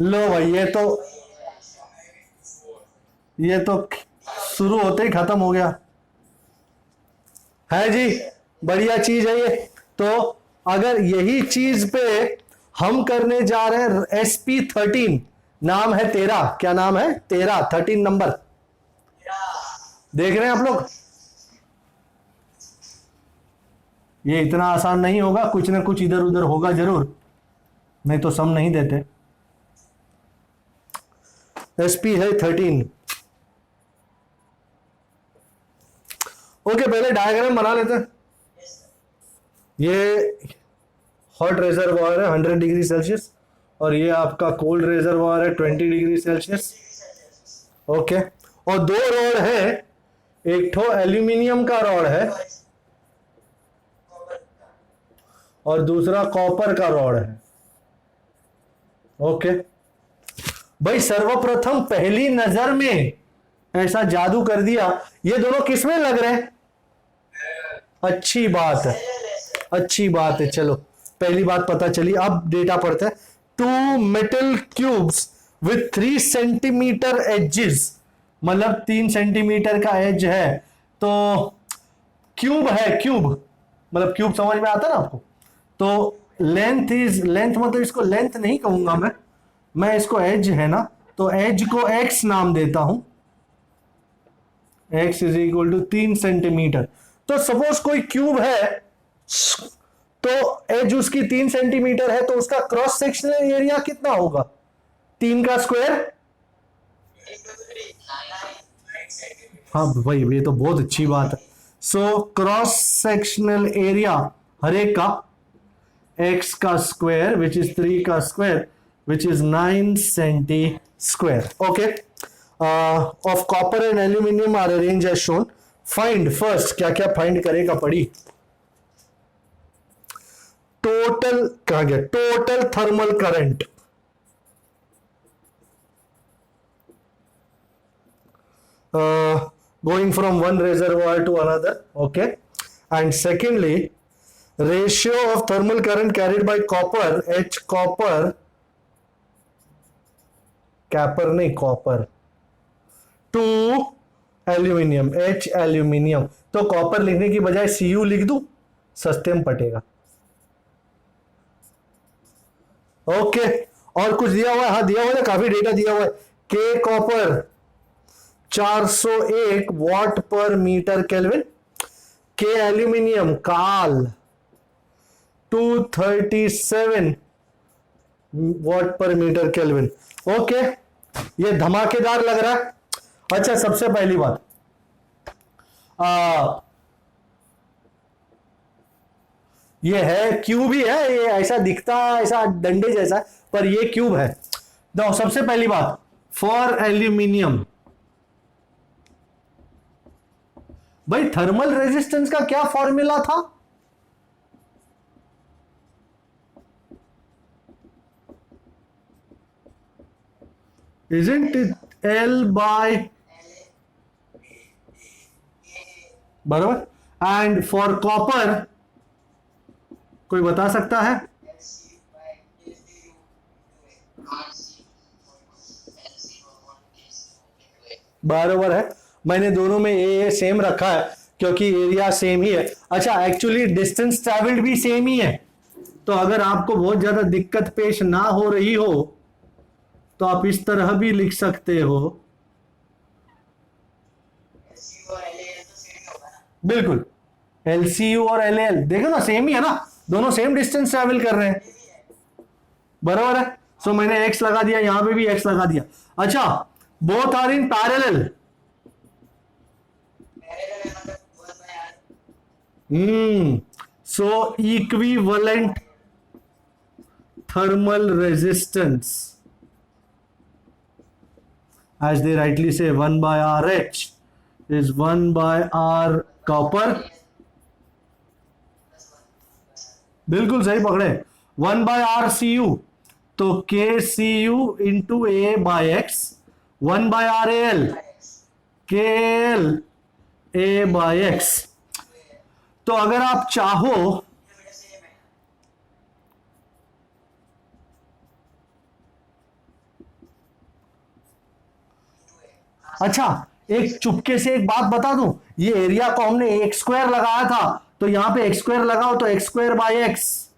लो भाई, ये तो शुरू होते ही खत्म हो गया। है जी, बढ़िया चीज है ये। तो अगर यही चीज पे हम करने जा रहे हैं SP13, नाम है तेरा, क्या नाम है तेरा, 13 नंबर, देख रहे हैं आप लोग। ये इतना आसान नहीं होगा, कुछ ना कुछ इधर उधर होगा जरूर, नहीं तो सम नहीं देते। SP है 13। ओके, पहले डायग्राम बना लेते हैं। ये हॉट रिजर्वॉयर है 100 डिग्री सेल्सियस, और ये आपका कोल्ड रिजर्वॉयर है 20 डिग्री सेल्सियस। ओके, और दो रॉड है, एक ठो एल्यूमिनियम का रॉड है और दूसरा कॉपर का रॉड है। ओके भाई, सर्वप्रथम पहली नजर में ऐसा जादू कर दिया, ये दोनों किसमें लग रहे हैं? अच्छी बात है, अच्छी बात है। चलो पहली बात पता चली। अब डेटा पढ़ते हैं। 2 metal cubes with 3 centimetre edges, मतलब 3 सेंटीमीटर का एज है। तो क्यूब है, क्यूब मतलब क्यूब समझ में आता ना आपको। तो लेंथ इज, लेंथ मतलब इसको लेंथ नहीं कहूंगा मैं इसको एज है ना, तो एज को x नाम देता हूं। x is equal to 3 centimetre. तो सपोज कोई क्यूब है, तो एज उसकी 3 सेंटीमीटर है, तो उसका क्रॉस सेक्शनल एरिया कितना होगा? 3 का स्क्वायर। हाँ भाई, ये तो बहुत अच्छी बात है। सो क्रॉस सेक्शनल एरिया हर एक का x का स्क्वायर विच इज 3 का square which is 9 centi square. Okay, of copper and aluminium are arrange as shown. Find first, क्या क्या फाइंड करेगा पड़ी? टोटल, कहा गया total thermal current, going from one reservoir to another. Okay, and secondly, ratio of thermal current carried by copper, H copper, copper नहीं copper, to aluminium, H aluminium। तो copper लिखने की बजाय Cu लिख दूं, सस्ते में पटेगा। ओके, और कुछ दिया हुआ है? हाँ दिया हुआ है, काफी डेटा दिया हुआ है। के copper 401 what per metre kelvin, के एल्यूमिनियम काल 237 what per metre kelvin. Okay, ये धमाकेदार लग रहा है। अच्छा, सबसे पहली बात, ये है क्यूब ही है, ये ऐसा दिखता है, ऐसा डंडे जैसा, पर ये क्यूब है। तो सबसे पहली बात, फॉर एल्यूमिनियम, भाई थर्मल रेजिस्टेंस का क्या फॉर्मूला था? Isn't it L by, बराबर? एंड फॉर कॉपर कोई बता सकता है? बराबर है, मैंने दोनों में ए सेम रखा है क्योंकि एरिया सेम ही है। अच्छा, एक्चुअली डिस्टेंस ट्रैवल्ड भी सेम ही है, तो अगर आपको बहुत ज्यादा दिक्कत पेश ना हो रही हो तो आप इस तरह भी लिख सकते हो। बिल्कुल, LCU और LAL देखो ना सेम ही है ना, दोनों सेम डिस्टेंस ट्रैवल कर रहे हैं, बराबर है। सो मैंने x लगा दिया, यहां पे भी x लगा दिया। अच्छा, both are in parallel. So equivalent thermal resistance, as they rightly say, 1 by RH is 1 by R copper। बिल्कुल सही पकड़े, 1 by R Cu, तो KCU into A by X, 1 by RAL, KL A by X। तो अगर आप चाहो, अच्छा एक चुपके से एक बात बता दूं, ये एरिया को हमने एक्स स्क्वायर लगाया था, तो यहां पे एक्स स्क्वायर लगाओ तो x square by x,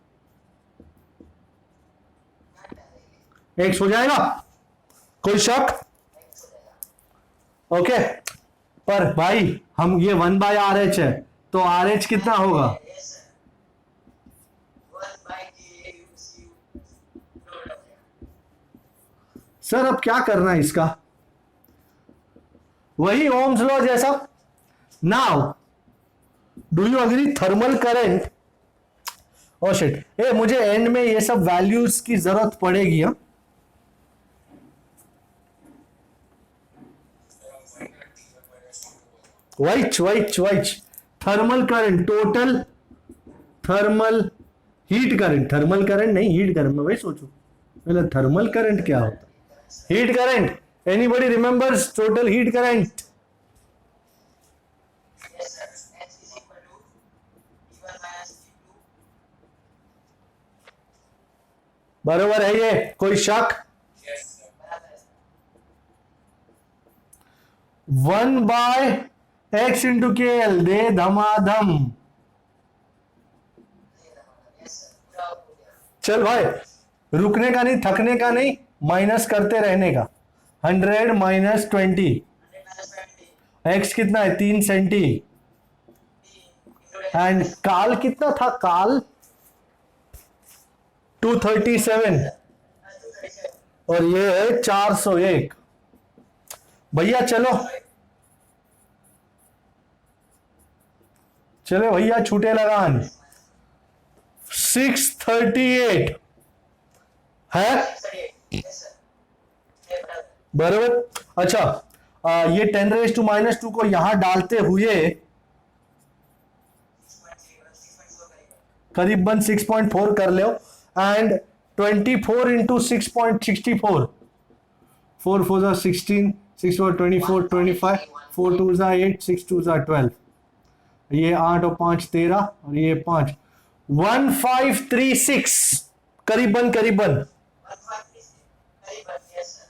x हो जाएगा, कोई शक? ओके, पर भाई हम ये 1/RH है, तो RH कितना होगा? Yes, sir. 1/KUCU. Load हो गया. सर अब क्या करना है इसका? वही ओम्स लॉ जैसा. Now do you agree thermal current, oh shit, ए मुझे एंड में ये सब वैल्यूज की जरूरत पड़ेगी. हाँ, which thermal current, total thermal heat current, thermal current नहीं हीट करंट, मैं वही सोचू पहले थर्मल करंट क्या होता है. Heat current, anybody remembers total heat current? Yes, sir. H is equal to T1 minus T2. बरोबर है ये, कोई शक? बराबर है. 1/x इंटू के एल, दे धमाधम. Yes, sir. पूरा हो गया. चल भाई, रुकने का नहीं, थकने का नहीं, माइनस करते रहने का. 100 माइनस 20, 100 minus 20. एक्स कितना है? 3 सेंटी. T into एंड काल कितना था? काल 237 237. और ये है 401. भैया चलो चलो भैया, छूटे लगान. 638 है, 638. Yes, sir. ये बराबर. बराबर. अच्छा, ये 10⁻⁻² को यहां डालते हुए 6.4 करीबन 6.4 कर लो. एंड 24 इंटू 6.64, 4 4 जा 16, 6 4 24, 25, 4 2 जा 8, 6 2 जा 12, ये 8 और 5 13 और ये 5, 1536 करीबन करीबन. 1.5. Yes, sir.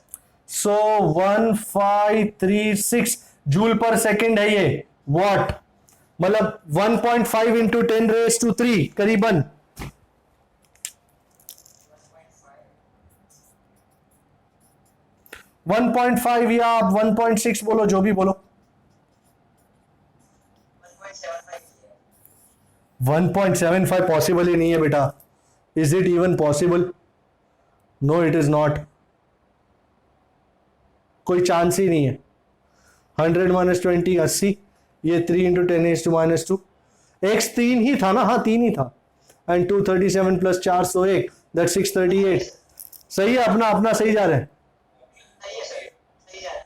सो 1536 जूल पर सेकेंड है ये. वॉट मतलब 1.5 इंटू 10⁻³ करीबन 1.5 या आप 1.6 बोलो, जो भी बोलो. 1.75 पॉसिबल ही नहीं है बेटा. Is it even possible? No it is not. कोई चांस ही नहीं है. 100 माइनस 20 80, ये 3 इंटू 10⁻². एक्स 3 ही था ना? हाँ 3 ही था. And 237 plus 401 that 638. सही है, अपना अपना सही जा रहे हैं. सही है, सर. सही है.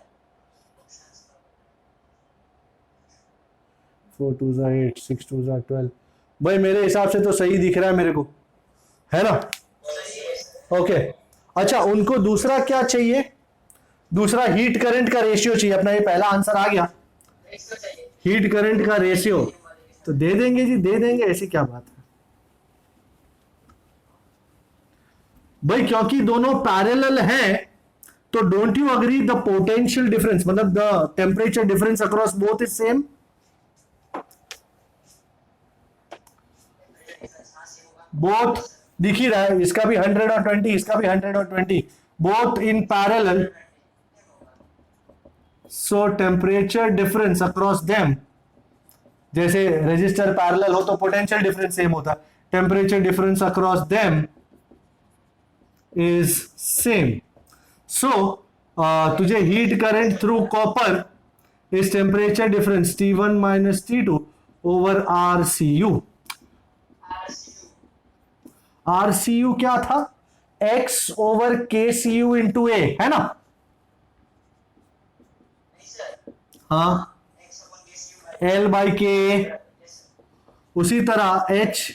4 2 जा 8, 6 2 जा 12. भाई मेरे हिसाब से तो सही दिख रहा है मेरे को, है ना? सही है, सर. ओके. अच्छा, उनको दूसरा क्या चाहिए? दूसरा हीट करंट का रेशियो चाहिए. अपना ये पहला आंसर आ गया, इसको चाहिए. हीट करंट का रेशियो. तो दे देंगे जी, दे देंगे, ऐसी क्या बात है भाई. क्योंकि दोनों पैरेलल हैं, तो don't you agree the potential difference, मतलब the temperature difference across both is same. Both दिख ही रहा है, इसका भी 100 और 20, इसका भी 100 और 20, both in parallel. So temperature difference across them, जैसे रेजिस्टर पैरेलल हो तो पोटेंशियल डिफरेंस सेम होता है. Temperature difference across them is same. So तुझे heat current through copper is temperature difference T1 minus T2 over RCU. RCU क्या था? X over KCU into A, है ना? हाँ, L बाई K. उसी तरह H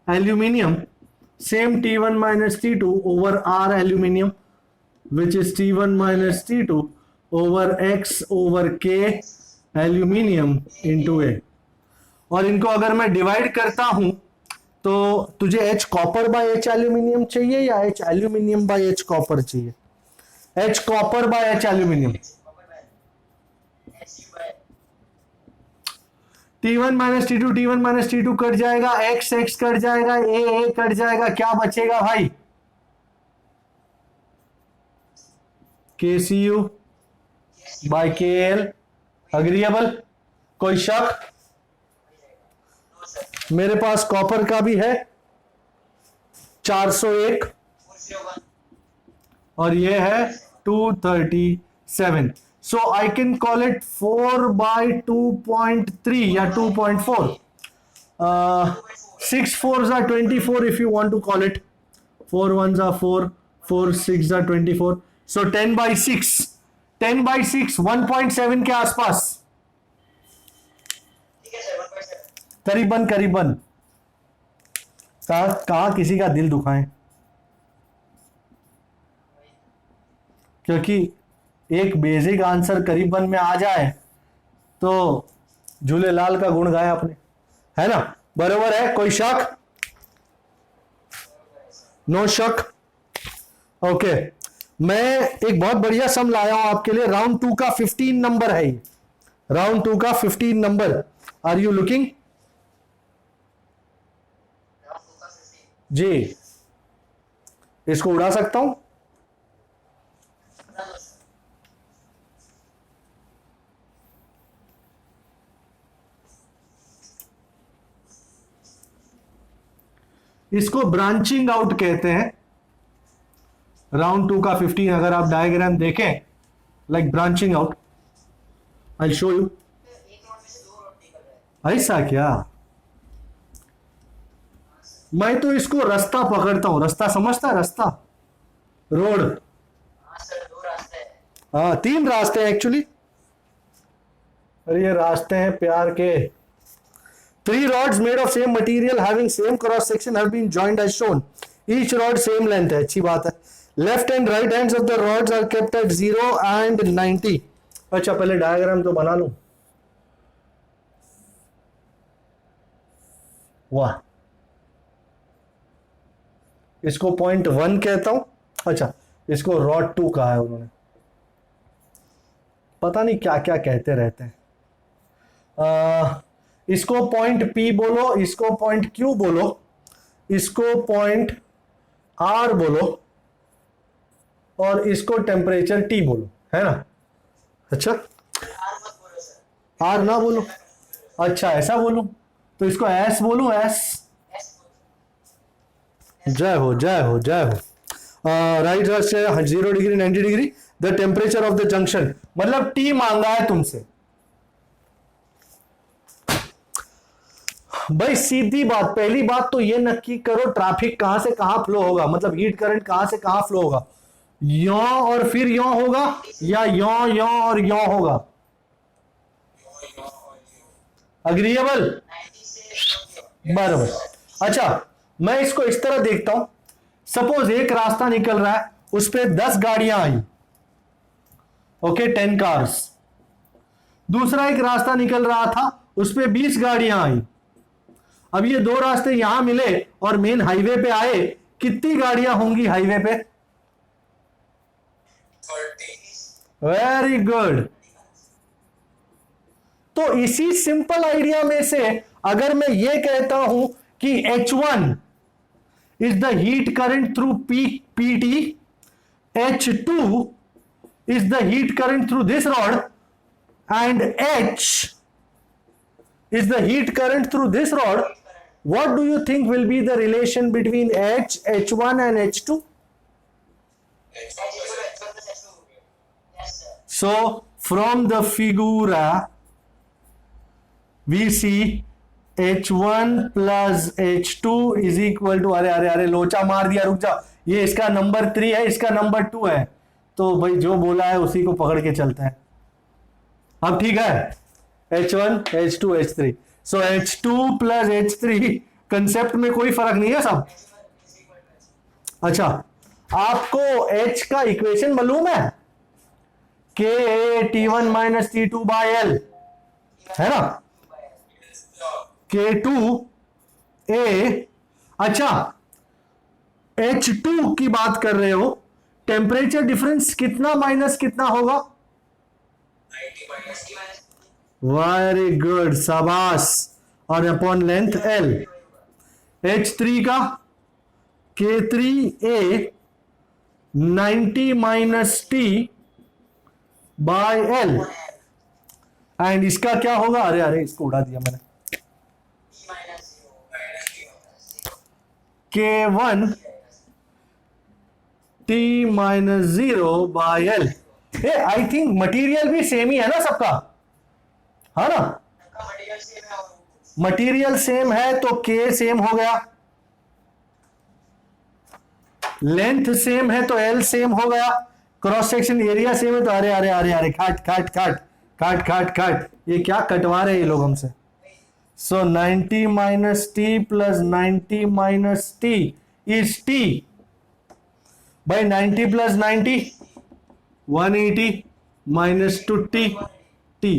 aluminium, same T1 minus T2 over R aluminium, which is T1 minus T2 over X over K aluminium into A. और इनको अगर मैं डिवाइड करता हूं तो तुझे H copper by H aluminium चाहिए या H aluminium by H copper चाहिए? H copper by H aluminium. T1 minus T2 cut जाएगा, x कट जाएगा, a कट जाएगा, क्या बचेगा भाई? KCU by KL। अग्रीएबल? कोई शक? मेरे पास कॉपर का भी है 401 और ये है 237। सो आई कैन कॉल इट 4/2.3 या 2.4। 6 4s are 24 if you want to call it. 4 1s are 4, 4 6 are 24. So 10/6, 10/6 1.7 के आसपास, करीबन करीबन। कहा किसी का दिल दुखाएं, क्योंकि एक बेसिक आंसर करीबन में आ जाए तो झूलेलाल का गुण गाए आपने, है ना? बरोबर है? कोई शक? नो शक। ओके, मैं एक बहुत बढ़िया सम लाया हूं आपके लिए। राउंड 2 का 15 नंबर है, राउंड 2 का 15 नंबर। Are you looking? जी, इसको उड़ा सकता हूं? इसको ब्रांचिंग आउट कहते हैं। राउंड 2 का 15 अगर आप डायग्राम देखें, like branching out, I show you. ऐसा क्या? मैं तो इसको रास्ता पकड़ता हूं। रास्ता समझता है? रास्ता, रोड। हाँ, 3 रास्ते हैं एक्चुअली। अरे ये रास्ते हैं प्यार के। 3 rods made of same material having same cross section have been joined as shown. Each rod same length है, अच्छी बात है। Left and right ends of the rods are kept at 0 and 90. अच्छा, पहले डायग्राम तो बना लूं। वाह, इसको पॉइंट 1 कहता हूं। अच्छा, इसको रॉड 2 कहा है उन्होंने। पता नहीं क्या क्या कहते रहते हैं। इसको पॉइंट P बोलो, इसको पॉइंट Q बोलो, इसको पॉइंट R बोलो और इसको टेम्परेचर T बोलो, है ना? अच्छा, R ना बोलो? अच्छा, ऐसा बोलो तो इसको S बोलो, S। जय हो जय हो जय हो। Right, 0 degree 90 degree. The temperature of the junction, मतलब T मांगा है तुमसे। भाई सीधी बात, पहली बात तो ये नक्की करो ट्रैफिक कहां से कहां फ्लो होगा, मतलब हीट करंट कहां से कहां फ्लो होगा। यो और फिर यो होगा या यो और यो होगा? अग्रीएबल? बराबर। अच्छा, मैं इसको इस तरह देखता हूं। सपोज एक रास्ता निकल रहा है, उस पर 10 गाड़ियां आई, ओके, 10 कार्स। दूसरा एक रास्ता निकल रहा था, उस पर 20 गाड़ियां आई। अब ये 2 रास्ते यहां मिले और मेन हाईवे पे आए, कितनी गाड़ियां होंगी हाईवे पे? 30। Very good. तो इसी सिंपल आइडिया में से अगर मैं ये कहता हूं कि H1 is the heat current through PT, H2 is the heat current through this rod, and H is the heat current through this rod, what do you think will be the relation between H1 and H2? So from the figure we see H1 plus H2 is equal to, अरे अरे अरे लोचा मार दिया, रुक जा। ये इसका नंबर 3 है, इसका नंबर 2 है, तो भाई जो बोला है उसी को पकड़ के चलते हैं। अब ठीक है, H1 H2 H3। सो H2 प्लस H3 कंसेप्ट में कोई फर्क नहीं है सब। अच्छा, आपको H का इक्वेशन मालूम है? K T1 minus T2 bye L, है ना? K2A। अच्छा, H2 की बात कर रहे हो, टेम्परेचर डिफरेंस कितना माइनस कितना होगा? 90 minus T minus very good, शाबाश। और अपॉन लेंथ L, H3 का K3A 90 minus T by L, and इसका क्या होगा? अरे अरे इसको उड़ा दिया मैंने। T minus 0 minus T minus 0 K1 T minus 0 by L। I think material भी सेम ही है ना सबका, है ना? का मटेरियल सेम है और मटेरियल सेम है तो K सेम हो गया, लेंथ सेम है तो L सेम हो गया, क्रॉस सेक्शन एरिया सेम है तो अरे अरे अरे अरे काट काट काट काट काट काट, ये क्या कटवा रहे हैं ये लोग हमसे। सो 90 minus T plus 90 minus T is T भाई। 90 प्लस 90 180 माइनस 2T T,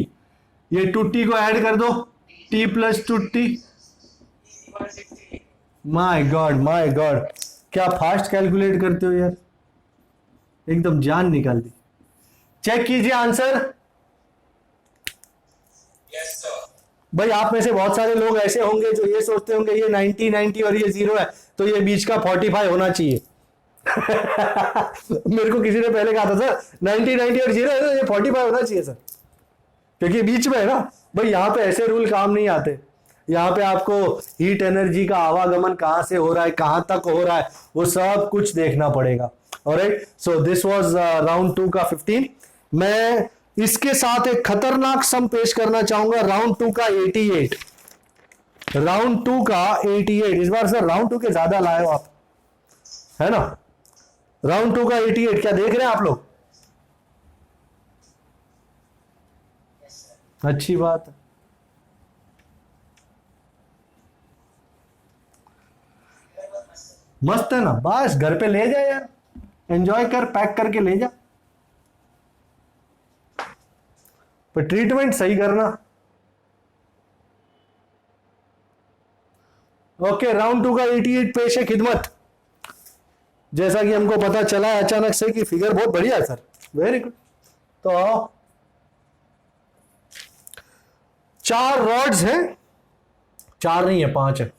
ये 2T को ऐड कर दो, T plus 2T। equal 60 my God, क्या फास्ट कैलकुलेट करते हो यार, एकदम जान निकाल दी। चेक कीजिए आंसर। yes sir भाई आप में से बहुत सारे लोग ऐसे होंगे जो ये सोचते होंगे ये 90 90 और ये 0 है तो ये बीच का 45 होना चाहिए। मेरे को किसी ने पहले कहा था सर 90 90 और 0 है तो ये 45 होना चाहिए सर, क्योंकि बीच में है ना। भाई यहाँ पे ऐसे रूल काम नहीं आते, यहाँ पे आपको हीट एनर्जी का आवागमन कहां से हो रहा है, कहां तक हो रहा है, वो सब कुछ देखना पड़ेगा। Alright, so this was round 2 का 15। मैं इसके साथ एक खतरनाक सम पेश करना चाहूंगा, राउंड 2 का 88। राउंड 2 का 88, इस बार सर राउंड 2 के ज्यादा लाए हो आप, है ना? राउंड 2 का 88 क्या देख रहे हैं आप लोग? yes sir अच्छी बात है। मस्त है ना, बस घर पे ले जा यार, एंजॉय कर, पैक करके ले जा, पर ट्रीटमेंट सही करना। ओके, राउंड 2 का 88 पेश है खिदमत। जैसा कि हमको पता चला है अचानक से कि फिगर बहुत बढ़िया है सर, वेरी गुड। तो आओ, 4 रॉड्स हैं, 4 नहीं है 5 है।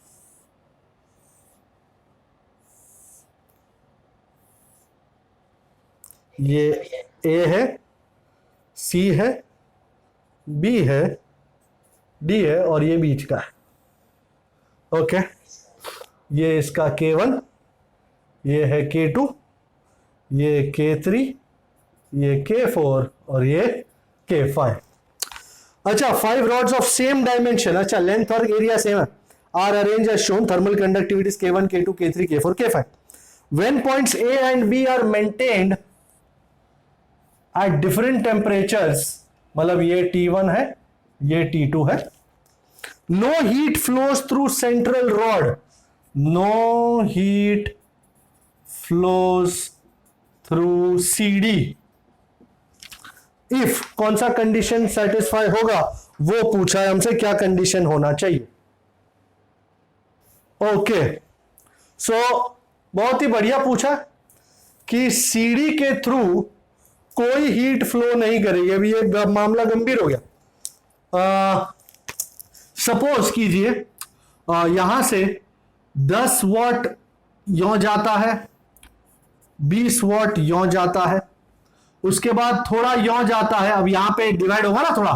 ये A है, C है, B है, D है और ये बीच का है। ओके, ये इसका K1, ये है K2, ये K3, ये K4 और ये K5। अच्छा, 5 rods of same dimension, अच्छा लेंथ और एरिया सेम है, are arrange as shown, thermal conductivities K1, K2, K3, K4, K5. When points A and B are maintained at different temperatures, मतलब ये T1 है, ये T2 है, no heat flows through central rod, no heat flows through CD if कौन सा condition satisfy होगा, वो पूछा है हमसे, क्या कंडीशन होना चाहिए। ओके, सो बहुत ही बढ़िया पूछा कि सीडी के थ्रू कोई हीट फ्लो नहीं करेगी। अभी ये मामला गंभीर हो गया। सपोज कीजिए यहां से 10 वॉट यों जाता है, 20 वॉट यों जाता है, उसके बाद थोड़ा यों जाता है। अब यहां पे डिवाइड होगा ना थोड़ा,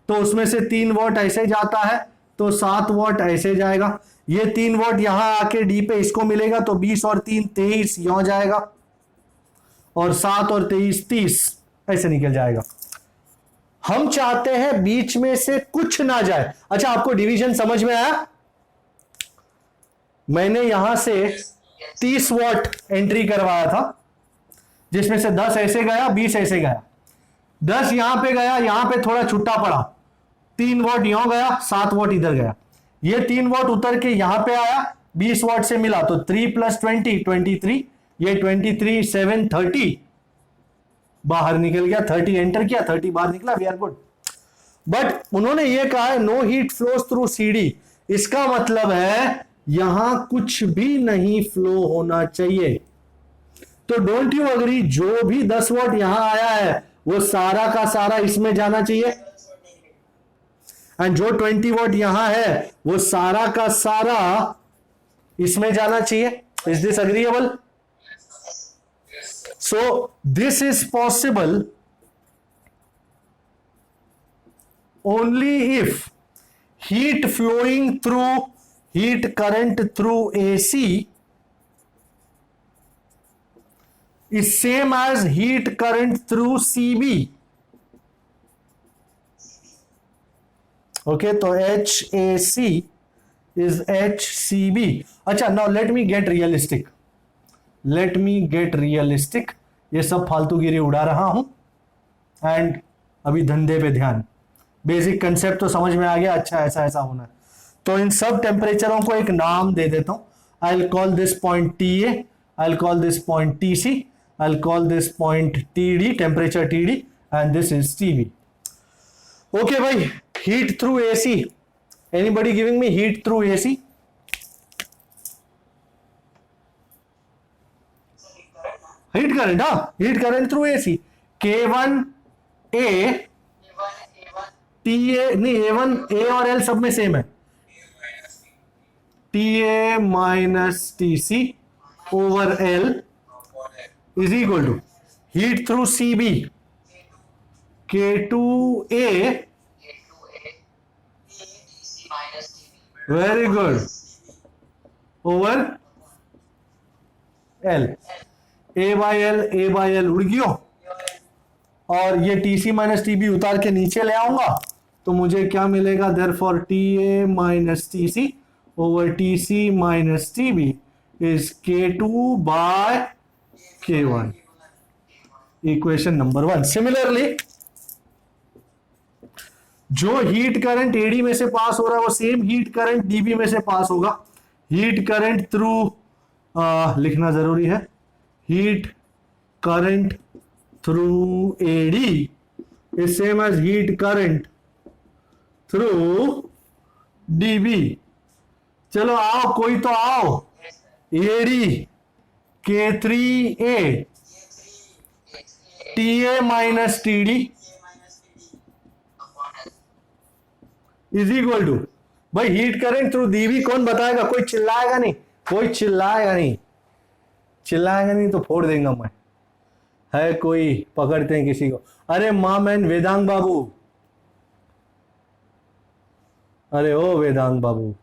तो उसमें से 3 वॉट ऐसे जाता है तो 7 वॉट ऐसे जाएगा। ये 3 वॉट यहां आके डी पे इसको मिलेगा तो 20 और 3 23 यों जाएगा और 7 और 23 30 ऐसे निकल जाएगा। हम चाहते हैं बीच में से कुछ ना जाए। अच्छा, आपको डिवीजन समझ में आया? मैंने यहां से 30 वॉट एंट्री करवाया था, जिसमें से 10 ऐसे गया, 20 ऐसे गया, 10 यहां पे गया, यहां पे थोड़ा छुट्टा पड़ा, 3 वॉट यहां गया, 7 वॉट इधर गया। ये 3 वॉट उतर के यहां पे आया, 20 वॉट से मिला तो 3 + 20 23, ये 23 7 30 बाहर निकल गया, 30 एंटर किया, 30 बाहर निकला, वी आर गुड। बट उन्होंने ये कहा है no heat flows through CD, इसका मतलब है यहां कुछ भी नहीं फ्लो होना चाहिए। तो डोंट यू अग्री, जो भी 10 वॉट यहां आया है वो सारा का सारा इसमें जाना चाहिए, एंड जो 20 वॉट यहां है वो सारा का सारा इसमें जाना चाहिए. Is this agreeable? So this is possible only if heat current through AC is same as heat current through CB. Okay, तो HAC is HCB. अच्छा, now let me get realistic. ये सब फालतूगिरी उड़ा रहा हूं, एंड अभी धंधे पे ध्यान. बेसिक कंसेप्ट तो समझ में आ गया. अच्छा, ऐसा ऐसा होना है. तो इन सब टेम्परेचरों को एक नाम दे देता हूं. I will call this point TA, I will call this point TC, I will call this point TD, temperature TD, and this is TB. Okay भाई, heat through AC. Anybody giving me heat through AC? Heat current, हाँ, heat current through AC. K1A TA, नहीं, A1, A और L सब में same है. TA minus TC over L is equal to heat through CB K2A. Very good. Over L. A by L उड़ गयो, और ये TC माइनस TB उतार के नीचे ले आऊंगा तो मुझे क्या मिलेगा? Therefore TA minus TC over TC minus TB is K2 by K1. Equation number 1. Similarly, जो हीट करंट AD में से पास हो रहा है वो सेम हीट करंट DB में से पास होगा. हीट करंट थ्रू, लिखना जरूरी है, heat current through AD is same as heat current through DB. चलो आओ, कोई तो आओ. AD K3A TA minus TD is equal to, भाई हीट करंट थ्रू DB कौन बताएगा? कोई चिल्लाएगा नहीं, चिल्लाएगा नहीं तो फोड़ देगा मैं. है कोई? पकड़ते हैं किसी को. अरे मैन वेदांग बाबू, अरे ओ वेदांग बाबू,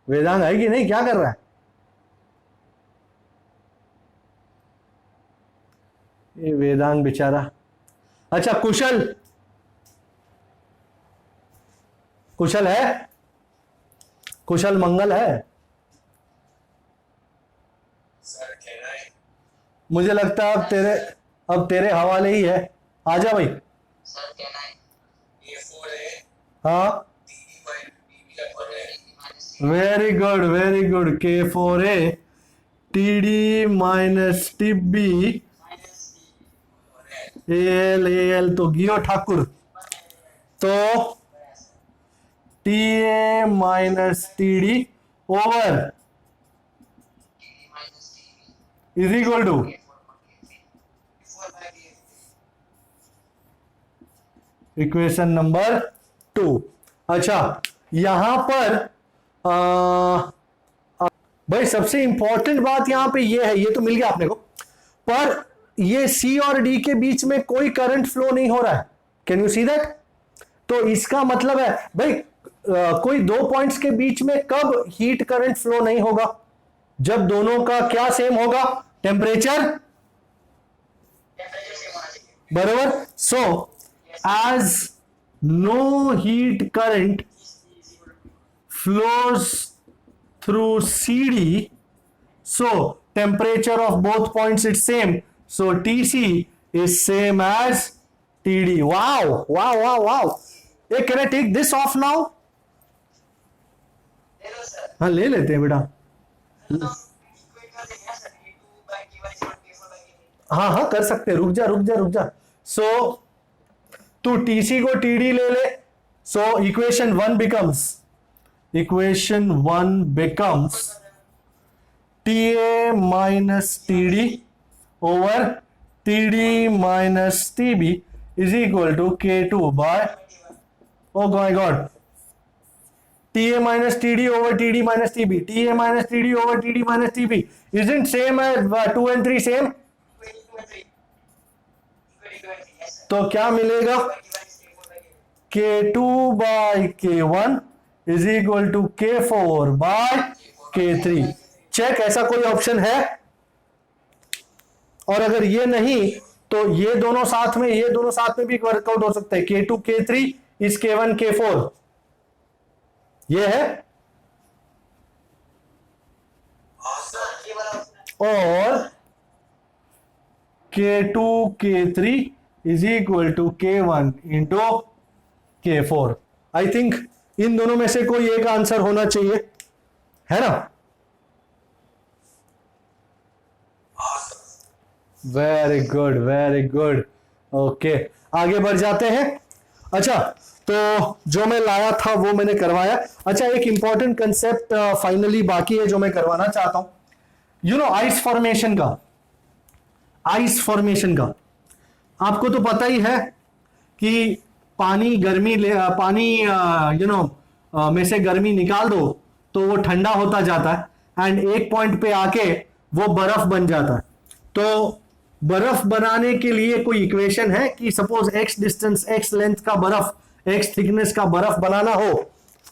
वेदांग है कि नहीं? क्या कर रहा है ये वेदांग बेचारा? अच्छा, कुशल है? कुशल मंगल है? मुझे लगता है अब तेरे हवाले ही है. आजा भाई. हाँ, very good. K4A TD minus TB AL तो गियो ठाकुर. तो TA minus TD over is equal to equation number 2. अच्छा, यहां पर भाई सबसे इंपॉर्टेंट बात यहां पे ये है, ये तो मिल गया आपने को, पर ये C और D के बीच में कोई करंट फ्लो नहीं हो रहा है. Can you see that? तो इसका मतलब है भाई, कोई दो पॉइंट्स के बीच में कब हीट करंट फ्लो नहीं होगा? जब दोनों का क्या सेम होगा? टेम्परेचर. बराबर. सो as no heat current flows through CD, so temperature of both points is same, so TC is same as TD. Wow. Hey, can I take this off now? हाँ, ले लेते हैं बेटा. हाँ कर सकते हैं. रुक जा. सो तू TC को TD ले ले. So equation 1 becomes TA minus TD over TD minus TB is equal to K2 by, oh my god, TA minus TD over TD minus TB. TA minus TD over TD minus TB. Isn't same as 2 and 3 same? तो क्या मिलेगा? K2 by K1 is equal to K4 by K3. Check, ऐसा कोई option है? और अगर ये नहीं तो ये दोनों साथ में, ये दोनों साथ में भी वर्कआउट हो सकता है. K2 K3 is K1 K4. ये है. और K2 K3 is equal to K1 into K4. I think in दोनों में से कोई एक आंसर होना चाहिए, है ना? Very good, very good. Okay, आगे बढ़ जाते हैं. अच्छा, तो जो मैं लाया था वो मैंने करवाया. अच्छा, एक इंपॉर्टेंट कंसेप्ट फाइनली बाकी है जो मैं करवाना चाहता हूं. यू नो, आइस फॉर्मेशन का, आइस फॉर्मेशन का आपको तो पता ही है कि पानी गर्मी ले, पानी यू नो में से गर्मी निकाल दो तो वो ठंडा होता जाता है एंड एक पॉइंट पे आके वो बर्फ बन जाता है. तो बर्फ बनाने के लिए कोई इक्वेशन है कि suppose x distance, x length का बर्फ, x थिकनेस का बर्फ बनाना हो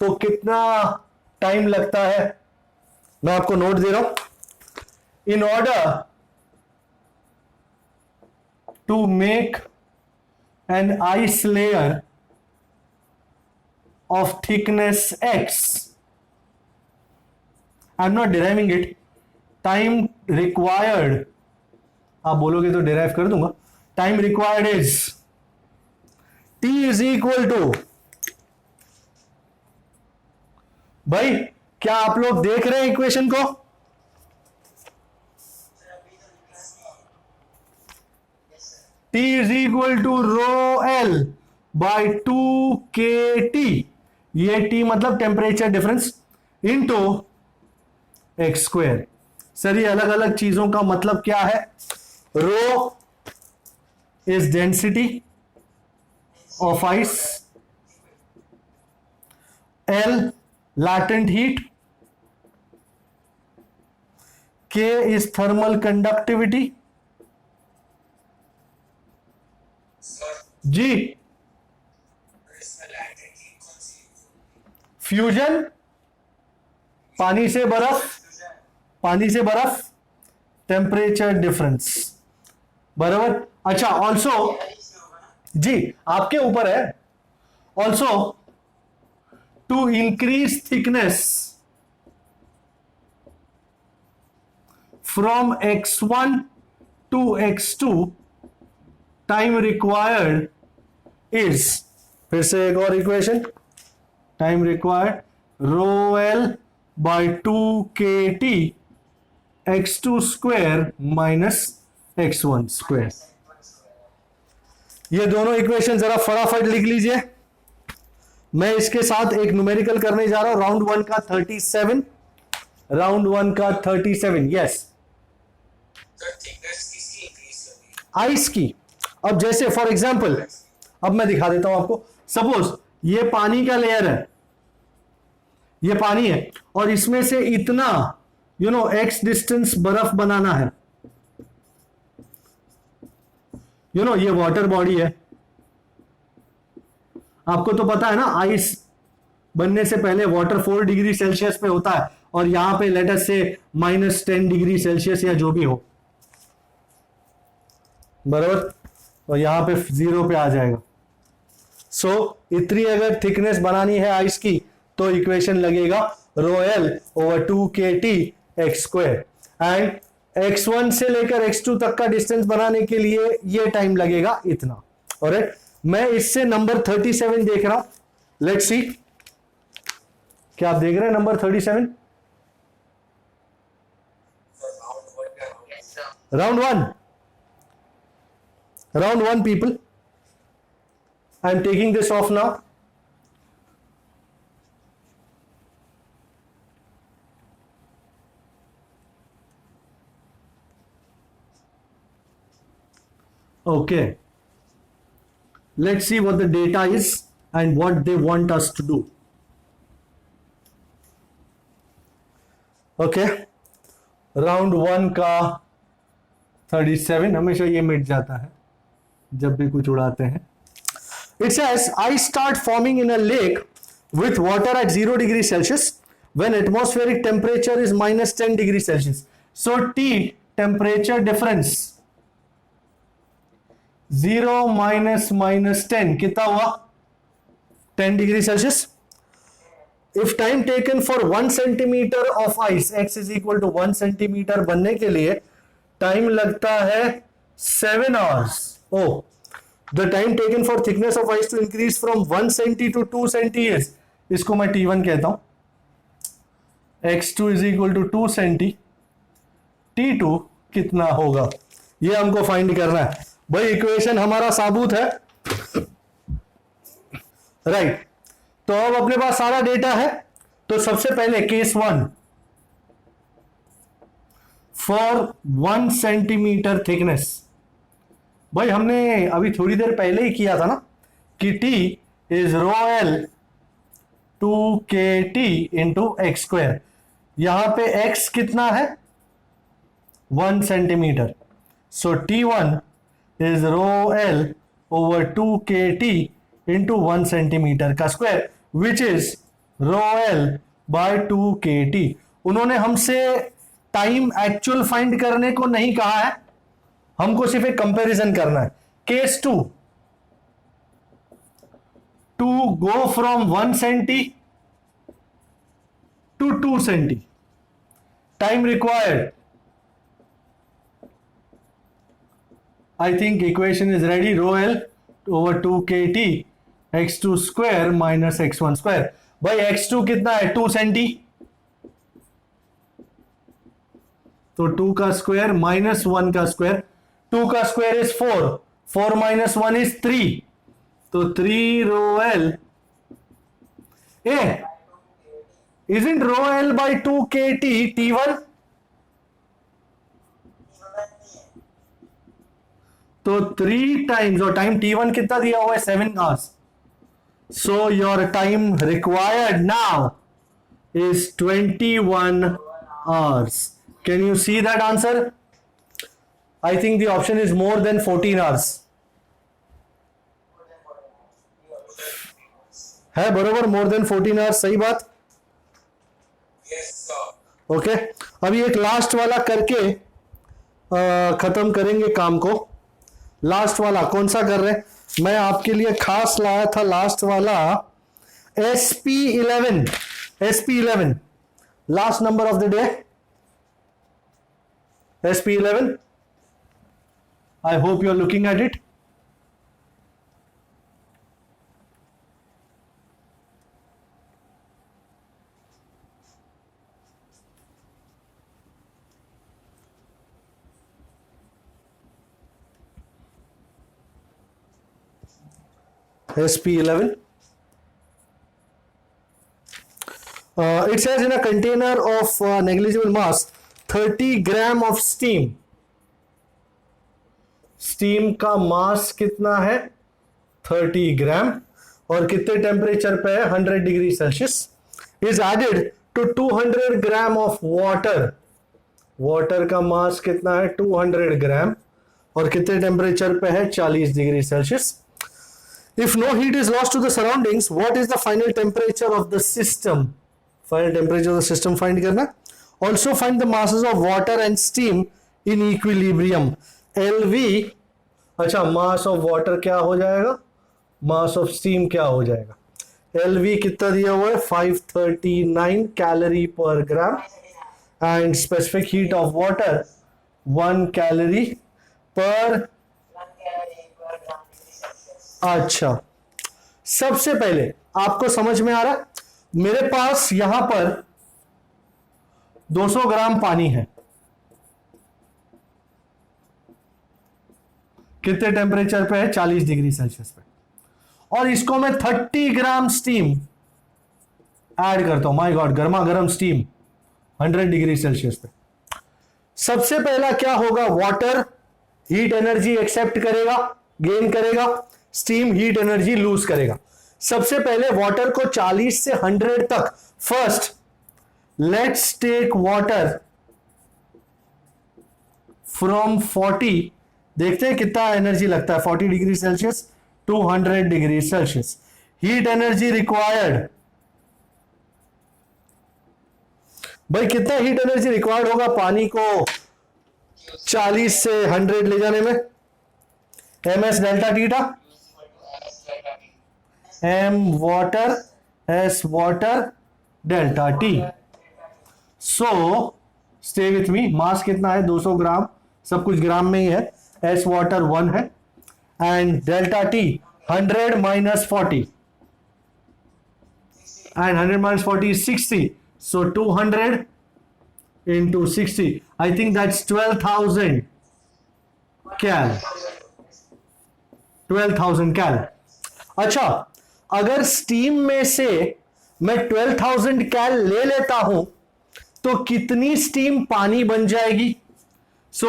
तो कितना टाइम लगता है? मैं आपको नोट दे रहा हूं. In order to make an ice layer of thickness x, I'm not deriving it, time required, आप बोलोगे तो derive कर दूंगा. time required is T is equal to, भाई क्या आप लोग देख रहे हैं इक्वेशन को? T is equal to rho L by 2KT. ये T मतलब temperature difference into x square. Sir ये अलग अलग चीजों का मतलब क्या है? Rho is density of ice, L latent heat, K is thermal conductivity. जी, फ्यूजन, पानी से बर्फ, पानी से बर्फ, टेम्परेचर डिफरेंस. बराबर. अच्छा, ऑल्सो जी आपके ऊपर है. Also to increase thickness from x1 to x2 time required is, फिर से एक और equation, time required rho L by 2KT x2 square minus x1 square. ये दोनों इक्वेशन जरा फटाफट लिख लीजिए. मैं इसके साथ एक न्यूमेरिकल करने जा रहा हूं. राउंड 1 का 37, राउंड 1 का 37. यस, आइस की. अब जैसे फॉर एग्जाम्पल, अब मैं दिखा देता हूं आपको. सपोज ये पानी का लेयर है, ये पानी है और इसमें से इतना यू नो x डिस्टेंस बर्फ बनाना है. यू नो ये वाटर बॉडी है. आपको तो पता है ना, आइस बनने से पहले वाटर 4 डिग्री सेल्सियस पे होता है और यहां पे लेट अस से -10 डिग्री सेल्सियस या जो भी हो, बराबर, और यहां पे 0 पे आ जाएगा. सो इतनी अगर थिकनेस बनानी है आइस की तो इक्वेशन लगेगा रो L over 2KT x square. And x1 से लेकर x2 तक का डिस्टेंस बनाने के लिए ये टाइम लगेगा इतना. ऑलराइट, मैं इससे नंबर 37 देख रहा हूं. लेट्स सी, क्या आप देख रहे हैं number 37? Round 1, round 1 people, I am taking this off now. Okay, let's see what the data is and what they want us to do. Okay, round 1 का 37, हमेशा ये मिट जाता है जब भी कुछ उड़ाते हैं. It says I start forming in a lake with water at 0 degree Celsius when atmospheric temperature is minus 10 degree Celsius. So T temperature difference 0 minus 10 कितना हुआ 10 degree Celsius. If time taken for 1 centimeter of ice x is equal to 1 centimeter बनने के लिए time लगता है 7 hours. Oh, the time taken for thickness of ice to increase from 1 centi to 2 centi is, इसको मैं T1 कहता हूं. x2 is equal to 2 centi. T2 कितना होगा ये हमको फाइंड करना है. भाई इक्वेशन हमारा साबुत है, राइट. तो अब अपने पास सारा डेटा है. तो सबसे पहले केस 1 फॉर 1 सेंटीमीटर थिकनेस. भाई हमने अभी थोड़ी देर पहले ही किया था ना कि T is rho L 2KT into x square. यहां पे x कितना है 1 centimetre. So T1 is rho L over 2KT into 1 centimetre का square which is rho L by 2KT. उन्होंने हमसे टाइम एक्चुअल फाइंड करने को नहीं कहा है, हमको सिर्फ एक कंपैरिजन करना है. Case 2 to go from 1 centi to 2 centi, time required. I think equation is ready. Rho L over 2KT x2 square minus x1 square. भाई x2 कितना है 2 सेंटी, तो 2 का स्क्वायर माइनस 1 का स्क्वायर. 2 का स्क्वायर इज 4, 4 माइनस 1 इज 3, तो 3 rho L A isn't rho L by 2KT T1. तो 3 times, और टाइम T1 कितना दिया हुआ है 7 hours. So your time required now is 21 hours. Can you see that answer? I think the option is more than 14 hours. है बरोबर, more than 14 hours. सही बात. ओके, अभी एक लास्ट वाला करके खत्म करेंगे काम को. लास्ट वाला कौन सा कर रहे हैं? मैं आपके लिए खास लाया था लास्ट वाला SP11. SP11 last number of the day. SP11. I hope you are looking at it. SP11. It says in a container of negligible mass 30 gram of steam. Steam का मास कितना है 30 ग्राम, और कितने टेम्परेचर पे है 100 degree Celsius. Is added to 200 gram of water. Water का mass कितना है 200 ग्राम, और कितने टेम्परेचर पे है 40 degree Celsius. If no heat is lost to the surroundings, what is the final temperature of the system? Final temperature of the system find करना. Also find the masses of water and steam in equilibrium. LV, अच्छा mass of water क्या हो जाएगा, mass of steam क्या हो जाएगा. LV कितना दिया हुआ है 539 calorie per gram, and specific heat of water 1 calorie per. अच्छा, सबसे पहले आपको समझ में आ रहा, मेरे पास यहां पर 200 ग्राम पानी है. कितने टेम्परेचर पे है 40 डिग्री सेल्सियस पे, और इसको मैं 30 ग्राम स्टीम ऐड करता हूं. माय गॉड, गर्मा गर्म स्टीम 100 डिग्री सेल्सियस पे. सबसे पहला क्या होगा, वाटर हीट एनर्जी एक्सेप्ट करेगा, गेन करेगा, स्टीम हीट एनर्जी लूज करेगा। सबसे पहले वाटर को 40 से 100 तक, first let's take water from 40, देखते हैं कितना एनर्जी लगता है 40 degree Celsius to 100 degree Celsius. Heat energy required, भाई कितना हीट एनर्जी रिक्वायर्ड होगा पानी को 40 से 100 ले जाने में? ms delta theta, m water s water delta T. So stay with me, mass कितना है 200 ग्राम, सब कुछ ग्राम में ही है, s वाटर 1 है, and delta T 100 minus 40 and 100 minus 40 is 60, so 200 into 60, I think that's 12,000 cal, 12,000 cal। अच्छा, अगर स्टीम में से मैं 12,000 कैल ले लेता हूं तो कितनी स्टीम पानी बन जाएगी? So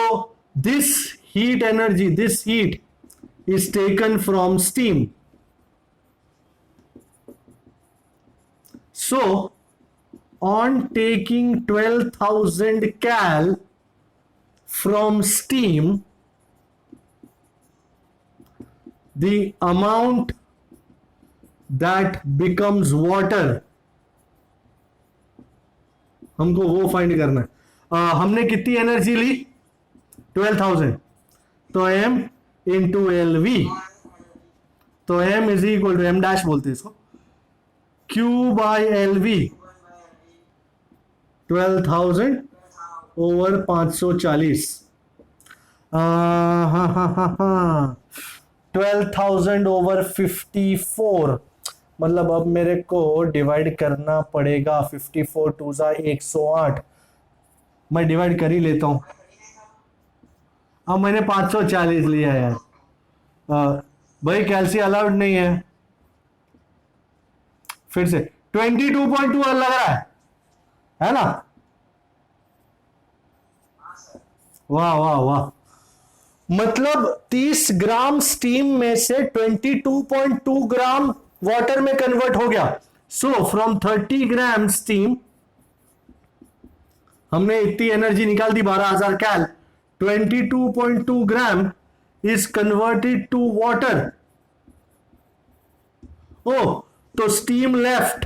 this heat energy, this heat is taken from steam. So on taking 12,000 cal from steam, the amount that becomes water, हमको वो फाइंड करना है। हमने कितनी एनर्जी ली? 12,000, तो m इंटू एल वी, तो m is equal to, m dash बोलते हैं इसको, Q by L V, 12,000 over 540, 12,000 over 54, मतलब अब मेरे को डिवाइड करना पड़ेगा, 54 टू जा 108, मैं डिवाइड कर ही लेता हूं। अब मैंने 540 लिया यार, भाई कैल्सी अलाउड नहीं है, फिर से 22.2 लग रहा है ना? वाह वाह वाह, मतलब 30 ग्राम स्टीम में से 22.2 ग्राम वाटर में कन्वर्ट हो गया। सो फ्रॉम 30 ग्राम स्टीम हमने इतनी एनर्जी निकाल दी, 12,000 कैल, 22.2 gram is converted to water. Oh, तो steam left,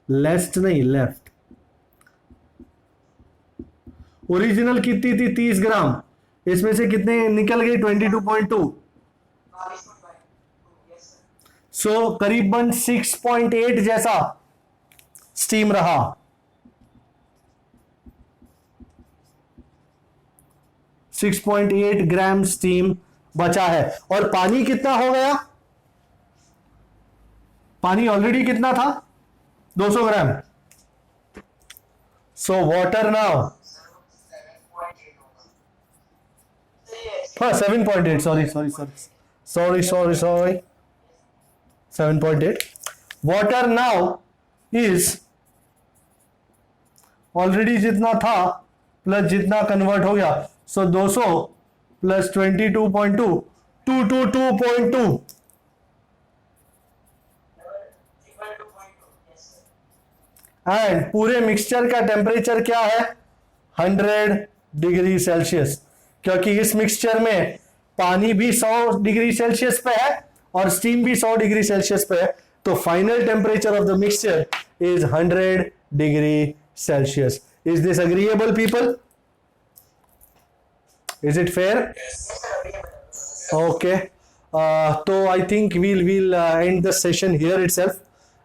लेफ्ट नहीं, लेफ्ट। ओरिजिनल कितनी थी? 30 ग्राम, इसमें से कितने निकल गए? 22.2, सो करीबन 6.8 जैसा स्टीम रहा। 6.8 ग्राम स्टीम बचा है। और पानी कितना हो गया? पानी ऑलरेडी कितना था? 200 ग्राम। सो वाटर नाउ, हाँ 7.8, sorry 7.8। Water now is already जितना था प्लस जितना कन्वर्ट हो गया, सो 200 प्लस 22.2, 222.2। एंड पूरे मिक्सचर का टेम्परेचर क्या है? 100 डिग्री सेल्सियस, क्योंकि इस मिक्सचर में पानी भी 100 डिग्री सेल्सियस पे है और स्टीम भी 100 डिग्री सेल्सियस पे है, तो final temperature of the mixture is 100 degree Celsius. Is this agreeable people? Is it fair? Okay, तो I think we'll end the session here itself।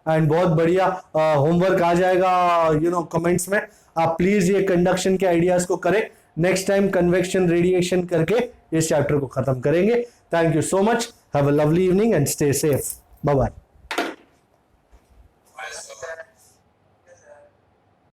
And बहुत बढ़िया होमवर्क आ जाएगा कमेंट्स में। आप प्लीज ये कंडक्शन के आइडियाज को करें। नेक्स्ट टाइम कन्वेक्शन रेडिएशन करके इस चैप्टर को खत्म करेंगे। Thank you so much, have a lovely evening and stay safe, bye bye.